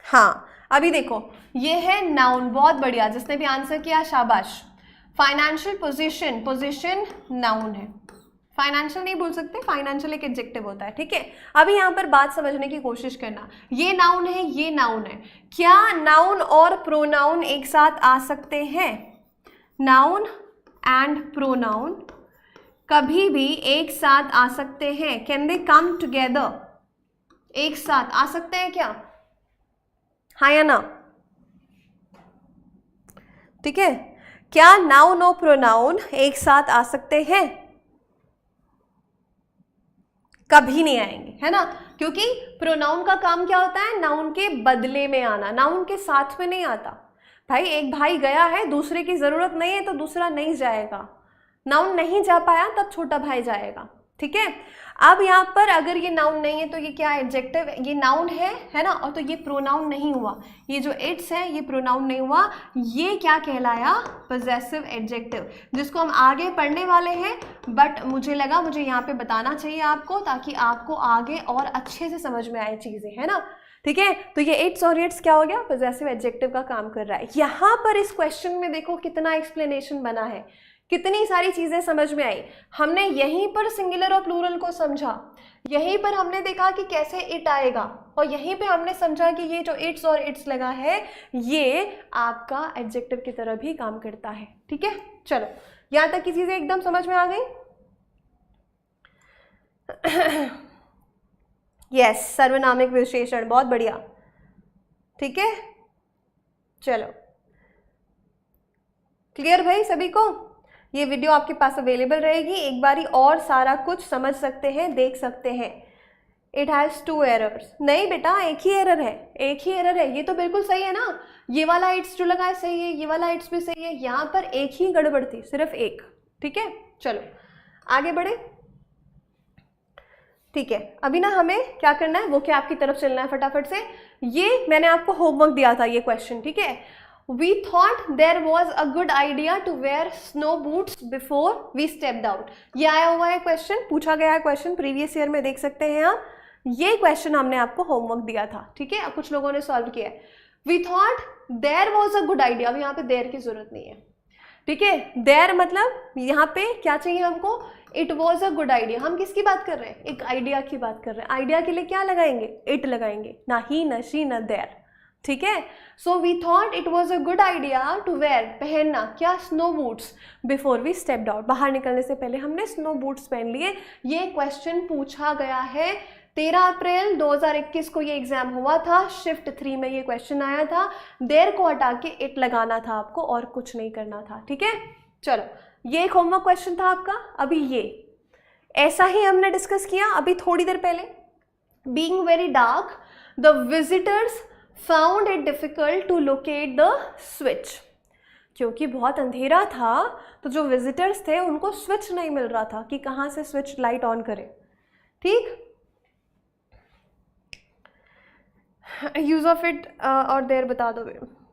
हाँ अभी देखो ये है नाउन, बहुत बढ़िया, जिसने भी आंसर किया शाबाश। फाइनेंशियल पोजीशन, पोजीशन नाउन है, फाइनेंशियल नहीं बोल सकते, फाइनेंशियल एक एडजेक्टिव होता है, ठीक है। अभी यहाँ पर बात समझने की कोशिश करना, ये नाउन है, ये नाउन है, क्या नाउन और प्रोनाउन एक साथ आ सकते हैं? नाउन एंड प्रोनाउन कभी भी एक साथ आ सकते हैं? Can they come together? एक साथ आ सकते हैं क्या? हाँ या ना? ठीक है, क्या नाउन और प्रोनाउन एक साथ आ सकते हैं? कभी नहीं आएंगे, है ना, क्योंकि प्रोनाउन का काम क्या होता है? नाउन के बदले में आना, नाउन के साथ में नहीं आता। भाई एक भाई गया है, दूसरे की जरूरत नहीं है तो दूसरा नहीं जाएगा, नाउन नहीं जा पाया तब छोटा भाई जाएगा, ठीक है। अब यहाँ पर अगर ये नाउन नहीं है तो ये क्या है, एडजेक्टिव, ये नाउन है ना, और तो ये प्रोनाउन नहीं हुआ, ये जो इट्स है ये प्रोनाउन नहीं हुआ, ये क्या कहलाया, पॉजेसिव एडजेक्टिव, जिसको हम आगे पढ़ने वाले हैं, बट मुझे लगा मुझे यहाँ पे बताना चाहिए आपको, ताकि आपको आगे और अच्छे से समझ में आए चीज़ें, है ना, ठीक है। तो ये इट्स और इट्स क्या हो गया, पॉजेसिव एडजेक्टिव का काम कर रहा है। यहाँ पर इस क्वेश्चन में देखो कितना एक्सप्लेनेशन बना है, कितनी सारी चीजें समझ में आई। हमने यहीं पर सिंगुलर और प्लूरल को समझा, यहीं पर हमने देखा कि कैसे इट आएगा, और यहीं पे हमने समझा कि ये जो इट्स और इट्स लगा है ये आपका एडजेक्टिव की तरह भी काम करता है, ठीक है। चलो यहां तक की चीजें एकदम समझ में आ गई। यस, सर्वनामिक विशेषण, बहुत बढ़िया, ठीक है। चलो क्लियर भाई सभी को, ये वीडियो आपके पास अवेलेबल रहेगी, एक बारी और सारा कुछ समझ सकते हैं, देख सकते हैं। इट हैज़ 2 एरर्स, नहीं बेटा एक ही एरर है, एक ही एरर है, ये तो बिल्कुल सही है ना, ये वाला इट्स जो लगा है सही है, ये वाला इट्स भी सही है, यहाँ पर एक ही गड़बड़ थी, सिर्फ एक, ठीक है। चलो आगे बढ़े, ठीक है। अभी ना हमें क्या करना है, वो क्या आपकी तरफ चलना है फटाफट से। ये मैंने आपको होमवर्क दिया था ये क्वेश्चन, ठीक है। We thought there was a good idea to wear snow boots before we stepped out. ये आया हुआ है क्वेश्चन, पूछा गया है क्वेश्चन, प्रीवियस ईयर में देख सकते हैं आप, ये क्वेश्चन हमने आपको होमवर्क दिया था, ठीक है। कुछ लोगों ने सॉल्व किया है। We thought there was a good idea, अब यहाँ पे देर की जरूरत नहीं है, ठीक है। देर मतलब यहाँ पे क्या चाहिए हमको, it was a good idea. हम किसकी बात कर रहे हैं, एक आइडिया की बात कर रहे हैं, आइडिया के लिए क्या लगाएंगे, इट लगाएंगे, ना ही, न शी, न देर, ठीक है। So we thought it was a good idea to wear, पहनना क्या, snow boots, before we stepped out, बाहर निकलने से पहले हमने स्नो बूट्स पहन लिए। ये क्वेश्चन पूछा गया है 13 अप्रैल 2021 को, ये एग्जाम हुआ था, शिफ्ट 3 में ये क्वेश्चन आया था। देर को हटा के इट लगाना था आपको, और कुछ नहीं करना था, ठीक है। चलो ये एक होमवर्क क्वेश्चन था आपका। अभी ये ऐसा ही हमने डिस्कस किया अभी थोड़ी देर पहले। Being very dark the visitors found it difficult to locate the switch, क्योंकि बहुत अंधेरा था तो जो विजिटर्स थे उनको स्विच नहीं मिल रहा था कि कहाँ से स्विच लाइट ऑन करें, ठीक। यूज ऑफ इट और देयर बता दो,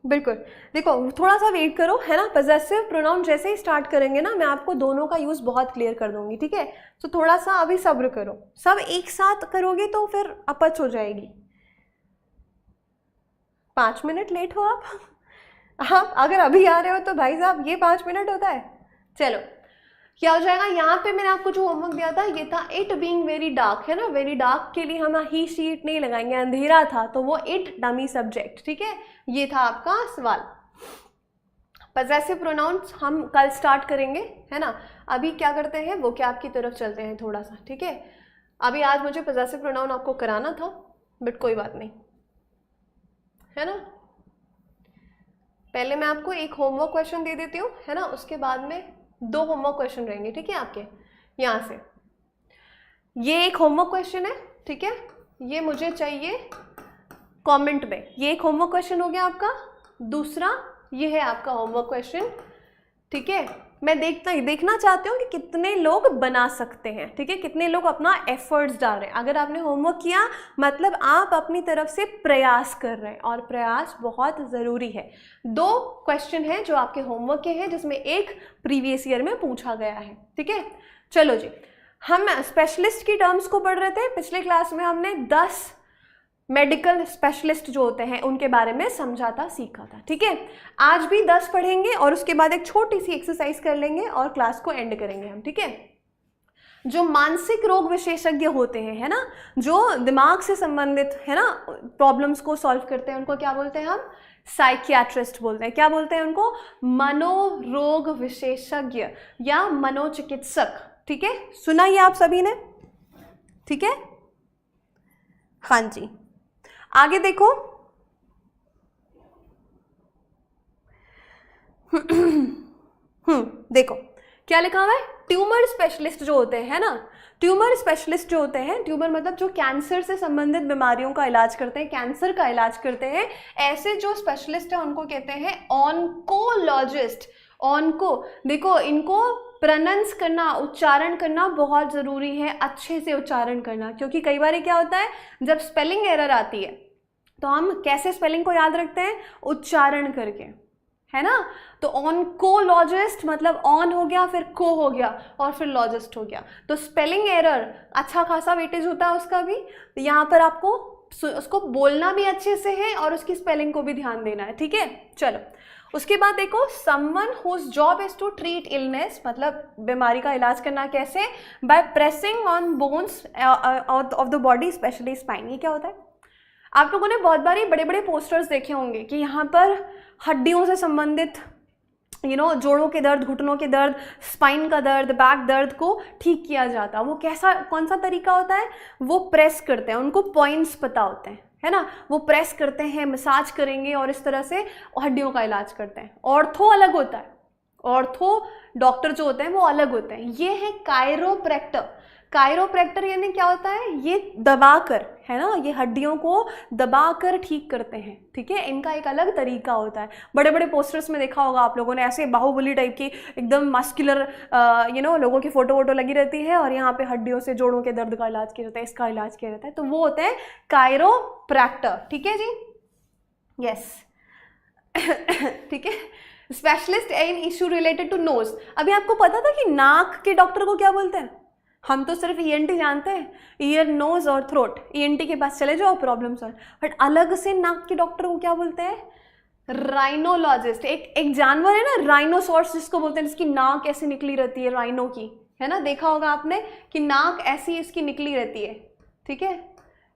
बिल्कुल। देखो थोड़ा सा वेट करो, है ना, पॉजेसिव प्रोनाउन जैसे ही स्टार्ट करेंगे ना मैं आपको दोनों का यूज बहुत क्लियर कर दूंगी, ठीक है। तो थोड़ा सा अभी सब्र करो, सब एक साथ करोगे तो फिर अपच हो जाएगी। 5 मिनट लेट हो आप अगर अभी आ रहे हो तो भाई साहब ये 5 मिनट होता है। चलो क्या हो जाएगा, यहाँ पे मैंने आपको जो होमवर्क दिया था ये था इट बीइंग वेरी डार्क, है ना, वेरी डार्क के लिए हम ही शी इट नहीं लगाएंगे, अंधेरा था तो वो इट डमी सब्जेक्ट, ठीक है। ये था आपका सवाल। पॉजेसिव प्रोनाउंस हम कल स्टार्ट करेंगे, है ना। अभी क्या करते हैं, वो क्या आपकी तरफ चलते हैं थोड़ा सा, ठीक है। अभी आज मुझे पॉजेसिव प्रोनाउन आपको कराना था, बट कोई बात नहीं, है ना। पहले मैं आपको एक होमवर्क क्वेश्चन दे देती हूँ, है ना, उसके बाद में 2 होमवर्क क्वेश्चन रहेंगे, ठीक है, आपके यहाँ से। ये एक होमवर्क क्वेश्चन है, ठीक है, ये मुझे चाहिए कमेंट में। ये एक होमवर्क क्वेश्चन हो गया आपका। दूसरा ये है आपका होमवर्क क्वेश्चन, ठीक है। मैं देखना चाहती हूँ कि कितने लोग बना सकते हैं, ठीक है, कितने लोग अपना एफर्ट्स डाल रहे हैं। अगर आपने होमवर्क किया मतलब आप अपनी तरफ से प्रयास कर रहे हैं, और प्रयास बहुत ज़रूरी है। 2 क्वेश्चन हैं जो आपके होमवर्क के हैं, जिसमें एक प्रीवियस ईयर में पूछा गया है, ठीक है। चलो जी, हम स्पेशलिस्ट की टर्म्स को पढ़ रहे थे। पिछले क्लास में हमने 10 मेडिकल स्पेशलिस्ट जो होते हैं उनके बारे में समझा था, सीखा था, ठीक है। आज भी 10 पढ़ेंगे और उसके बाद एक छोटी सी एक्सरसाइज कर लेंगे और क्लास को एंड करेंगे हम, ठीक है। जो मानसिक रोग विशेषज्ञ होते हैं, है ना, जो दिमाग से संबंधित, है ना, प्रॉब्लम्स को सॉल्व करते हैं, उनको क्या बोलते हैं हम, साइकियाट्रिस्ट बोलते हैं। क्या बोलते हैं उनको, मनोरोग विशेषज्ञ या मनोचिकित्सक, ठीक है। सुना ये आप सभी ने, ठीक है। हाँ जी, आगे देखो। देखो क्या लिखा हुआ है, ट्यूमर स्पेशलिस्ट जो होते हैं, है ना, ट्यूमर स्पेशलिस्ट जो होते हैं, ट्यूमर मतलब जो कैंसर से संबंधित बीमारियों का इलाज करते हैं, कैंसर का इलाज करते हैं, ऐसे जो स्पेशलिस्ट है उनको कहते हैं ऑन्कोलॉजिस्ट। ऑन्को, देखो इनको प्रोनाउंस करना, उच्चारण करना बहुत ज़रूरी है, अच्छे से उच्चारण करना, क्योंकि कई बार क्या होता है जब स्पेलिंग एरर आती है तो हम कैसे स्पेलिंग को याद रखते हैं, उच्चारण करके, है ना। तो ऑनकोलॉजिस्ट मतलब ऑन हो गया, फिर को हो गया और फिर लॉजिस्ट हो गया, तो स्पेलिंग एरर अच्छा खासा वेटेज होता है उसका भी। तो यहाँ पर आपको उसको बोलना भी अच्छे से है और उसकी स्पेलिंग को भी ध्यान देना है, ठीक है। चलो उसके बाद देखो, someone whose job is to treat illness, मतलब बीमारी का इलाज करना कैसे, by pressing on bones of the body specially spine. ये क्या होता है, आप लोगों ने बहुत बारी बड़े बड़े पोस्टर्स देखे होंगे कि यहाँ पर हड्डियों से संबंधित जोड़ों के दर्द, घुटनों के दर्द, स्पाइन का दर्द, बैक दर्द को ठीक किया जाता है। वो कैसा, कौन सा तरीका होता है, वो प्रेस करते हैं, उनको पॉइंट्स पता होते हैं, है ना, वो प्रेस करते हैं, मसाज करेंगे और इस तरह से हड्डियों का इलाज करते हैं। ऑर्थो अलग होता है, ऑर्थो डॉक्टर जो होते हैं वो अलग होते हैं। ये है कायरोप्रैक्टर। कायरोप्रैक्टर यानी क्या होता है, ये दबाकर, है ना, ये हड्डियों को दबाकर ठीक करते हैं, ठीक है। इनका एक अलग तरीका होता है। बड़े बड़े पोस्टर्स में देखा होगा आप लोगों ने, ऐसे बाहुबली टाइप की एकदम मस्कुलर लोगों की फोटो वोटो लगी रहती है और यहाँ पे हड्डियों से जोड़ों के दर्द का इलाज किया जाता है, इसका इलाज किया जाता है, तो वो होते हैं कायरोप्रैक्टर, ठीक है जी, यस। ठीक है। Specialist in issue related to nose. अभी आपको पता था कि नाक के डॉक्टर को क्या बोलते हैं, हम तो सिर्फ ईएनटी जानते हैं, ईयर, नोज और थ्रोट, ईएनटी के पास चले जाओ, प्रॉब्लम सॉल्व। बट अलग से नाक के डॉक्टर को क्या बोलते हैं, राइनोलॉजिस्ट। एक जानवर है ना राइनोसॉर्स जिसको बोलते हैं, जिसकी नाक ऐसी निकली रहती है, राइनो की, है ना, देखा होगा आपने कि नाक ऐसी इसकी निकली रहती है, ठीक है।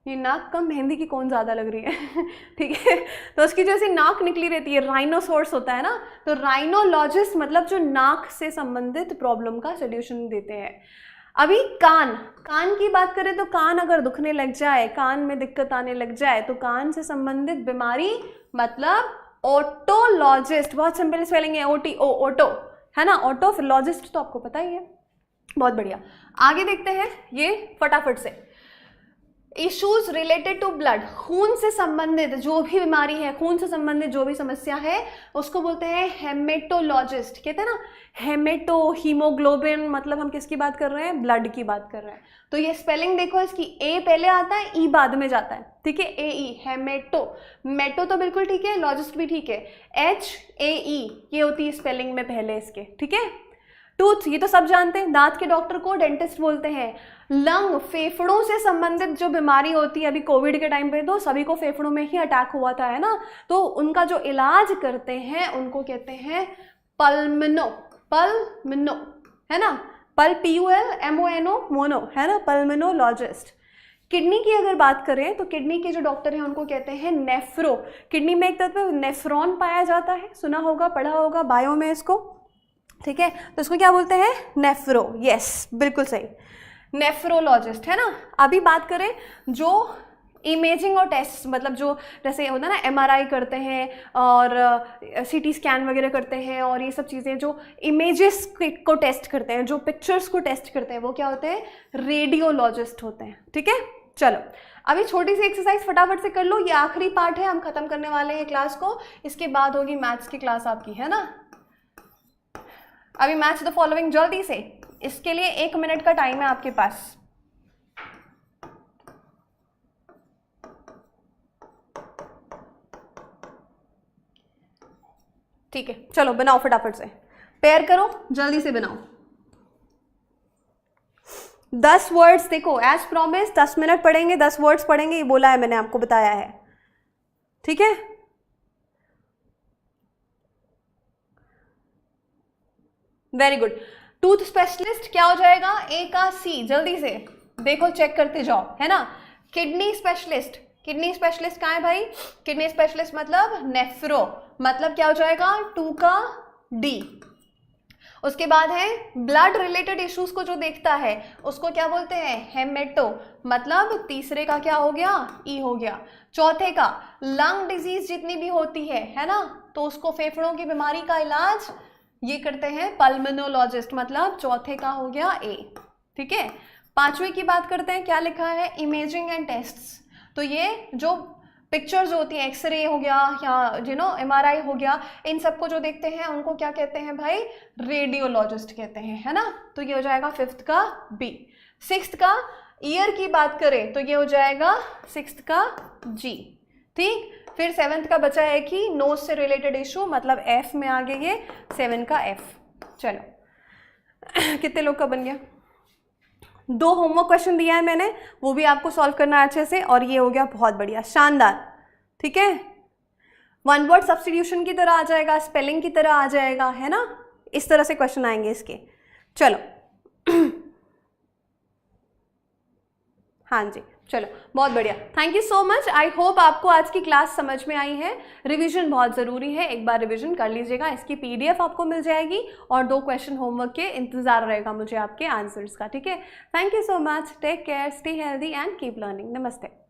ये नाक कम मेहंदी की कौन ज़्यादा लग रही है। ठीक है, तो उसकी जो ऐसी नाक निकली रहती है, राइनोसॉर्स होता है ना, तो राइनोलॉजिस्ट मतलब जो नाक से संबंधित प्रॉब्लम का सोल्यूशन देते हैं। अभी कान की बात करें तो कान अगर दुखने लग जाए, कान में दिक्कत आने लग जाए, तो कान से संबंधित बीमारी मतलब ओटोलॉजिस्ट। बहुत सिंपल स्पेलिंग है, OTO, ओटो, है ना, ओटो। फिर लॉजिस्ट तो आपको पता ही है। बहुत बढ़िया, आगे देखते हैं ये फटाफट से। इश्यूज रिलेटेड टू ब्लड, खून से संबंधित जो भी बीमारी है, खून से संबंधित जो भी समस्या है, उसको बोलते हैं हेमेटोलॉजिस्ट। कहते हैं ना हेमेटो, हीमोग्लोबिन, मतलब हम किसकी बात कर रहे हैं, ब्लड की बात कर रहे हैं। तो ये स्पेलिंग देखो, इसकी ए पहले आता है, ई बाद में जाता है, ठीक है, AE, हेमेटो। मेटो तो बिल्कुल ठीक है, लॉजिस्ट भी ठीक है, HAE ये होती है स्पेलिंग में पहले इसके, ठीक है। टूथ, ये तो सब जानते हैं, दांत के डॉक्टर को डेंटिस्ट बोलते हैं। लंग, फेफड़ों से संबंधित जो बीमारी होती है, अभी कोविड के टाइम पे तो सभी को फेफड़ों में ही अटैक हुआ था, है ना, तो उनका जो इलाज करते हैं उनको कहते हैं पल्मनो, है ना, PULMONO, मोनो, है ना, पल्मनोलॉजिस्ट। किडनी की अगर बात करें तो किडनी के जो डॉक्टर हैं उनको कहते हैं नेफ्रो। किडनी में एक तत्व नेफ्रॉन पाया जाता है, सुना होगा, पढ़ा होगा बायो में इसको, ठीक है, तो इसको क्या बोलते हैं, नेफ्रो। यस, बिल्कुल सही, नेफ्रोलॉजिस्ट, है ना। अभी बात करें जो इमेजिंग और टेस्ट, मतलब जो जैसे होता है ना MRI करते हैं और CT स्कैन वगैरह करते हैं और ये सब चीज़ें जो इमेजेस को टेस्ट करते हैं, जो पिक्चर्स को टेस्ट करते हैं, वो क्या होते हैं, रेडियोलॉजिस्ट होते हैं, ठीक है। चलो अभी छोटी सी एक्सरसाइज फटाफट से कर लो, ये आखिरी पार्ट है, हम खत्म करने वाले हैं क्लास को, इसके बाद होगी मैथ्स की क्लास आपकी, है ना। अभी मैच द फॉलोइंग जल्दी से, इसके लिए 1 मिनट का टाइम है आपके पास। ठीक है, चलो बनाओ फटाफट से, पेयर करो, जल्दी से बनाओ। 10 वर्ड्स, देखो एज प्रॉमिस 10 मिनट पढ़ेंगे, 10 वर्ड्स पढ़ेंगे, ये बोला है मैंने, आपको बताया है, ठीक है। Very good. टूथ स्पेशलिस्ट क्या हो जाएगा, A का C, जल्दी से देखो, चेक करते जाओ, है ना। किडनी स्पेशलिस्ट, किडनी स्पेशलिस्ट कहाँ है भाई, किडनी स्पेशलिस्ट मतलब नेफ्रो, मतलब क्या हो जाएगा, 2 का D। उसके बाद है ब्लड रिलेटेड इश्यूज को जो देखता है उसको क्या बोलते हैं, हेमेटो, मतलब तीसरे का क्या हो गया, E हो गया। चौथे का लंग डिजीज जितनी भी होती है ना, तो उसको फेफड़ों की बीमारी का इलाज ये करते हैं पल्मोनोलॉजिस्ट, मतलब चौथे का हो गया A, ठीक है। 5वें की बात करते हैं, क्या लिखा है, इमेजिंग एंड टेस्ट्स। तो ये जो
पिक्चर्स जो होती हैं, एक्सरे हो गया या MRI हो गया, इन सबको जो देखते हैं उनको क्या कहते हैं भाई, रेडियोलॉजिस्ट कहते हैं, है ना। तो ये हो जाएगा 5th का बी। 6th का ईयर की बात करें तो ये हो जाएगा 6th का जी, ठीक। फिर 7th का बचा है कि नोज से रिलेटेड इशू, मतलब एफ में आ गए ये 7 का एफ। चलो कितने लोग का बन गया? 2 होमवर्क क्वेश्चन दिया है मैंने, वो भी आपको सॉल्व करना है अच्छे से, और ये हो गया बहुत बढ़िया, शानदार, ठीक है। 1 वर्ड सब्स्टिट्यूशन की तरह आ जाएगा, स्पेलिंग की तरह आ जाएगा, है ना। इस तरह से क्वेश्चन आएंगे इसके। चलो हाँ जी, चलो बहुत बढ़िया, thank you so much. I hope आपको आज की क्लास समझ में आई है। रिवीजन बहुत ज़रूरी है, एक बार रिवीजन कर लीजिएगा। इसकी PDF आपको मिल जाएगी और 2 क्वेश्चन होमवर्क के इंतजार रहेगा मुझे आपके आंसर्स का, ठीक है। Thank you so much, take care, stay healthy and keep learning. नमस्ते।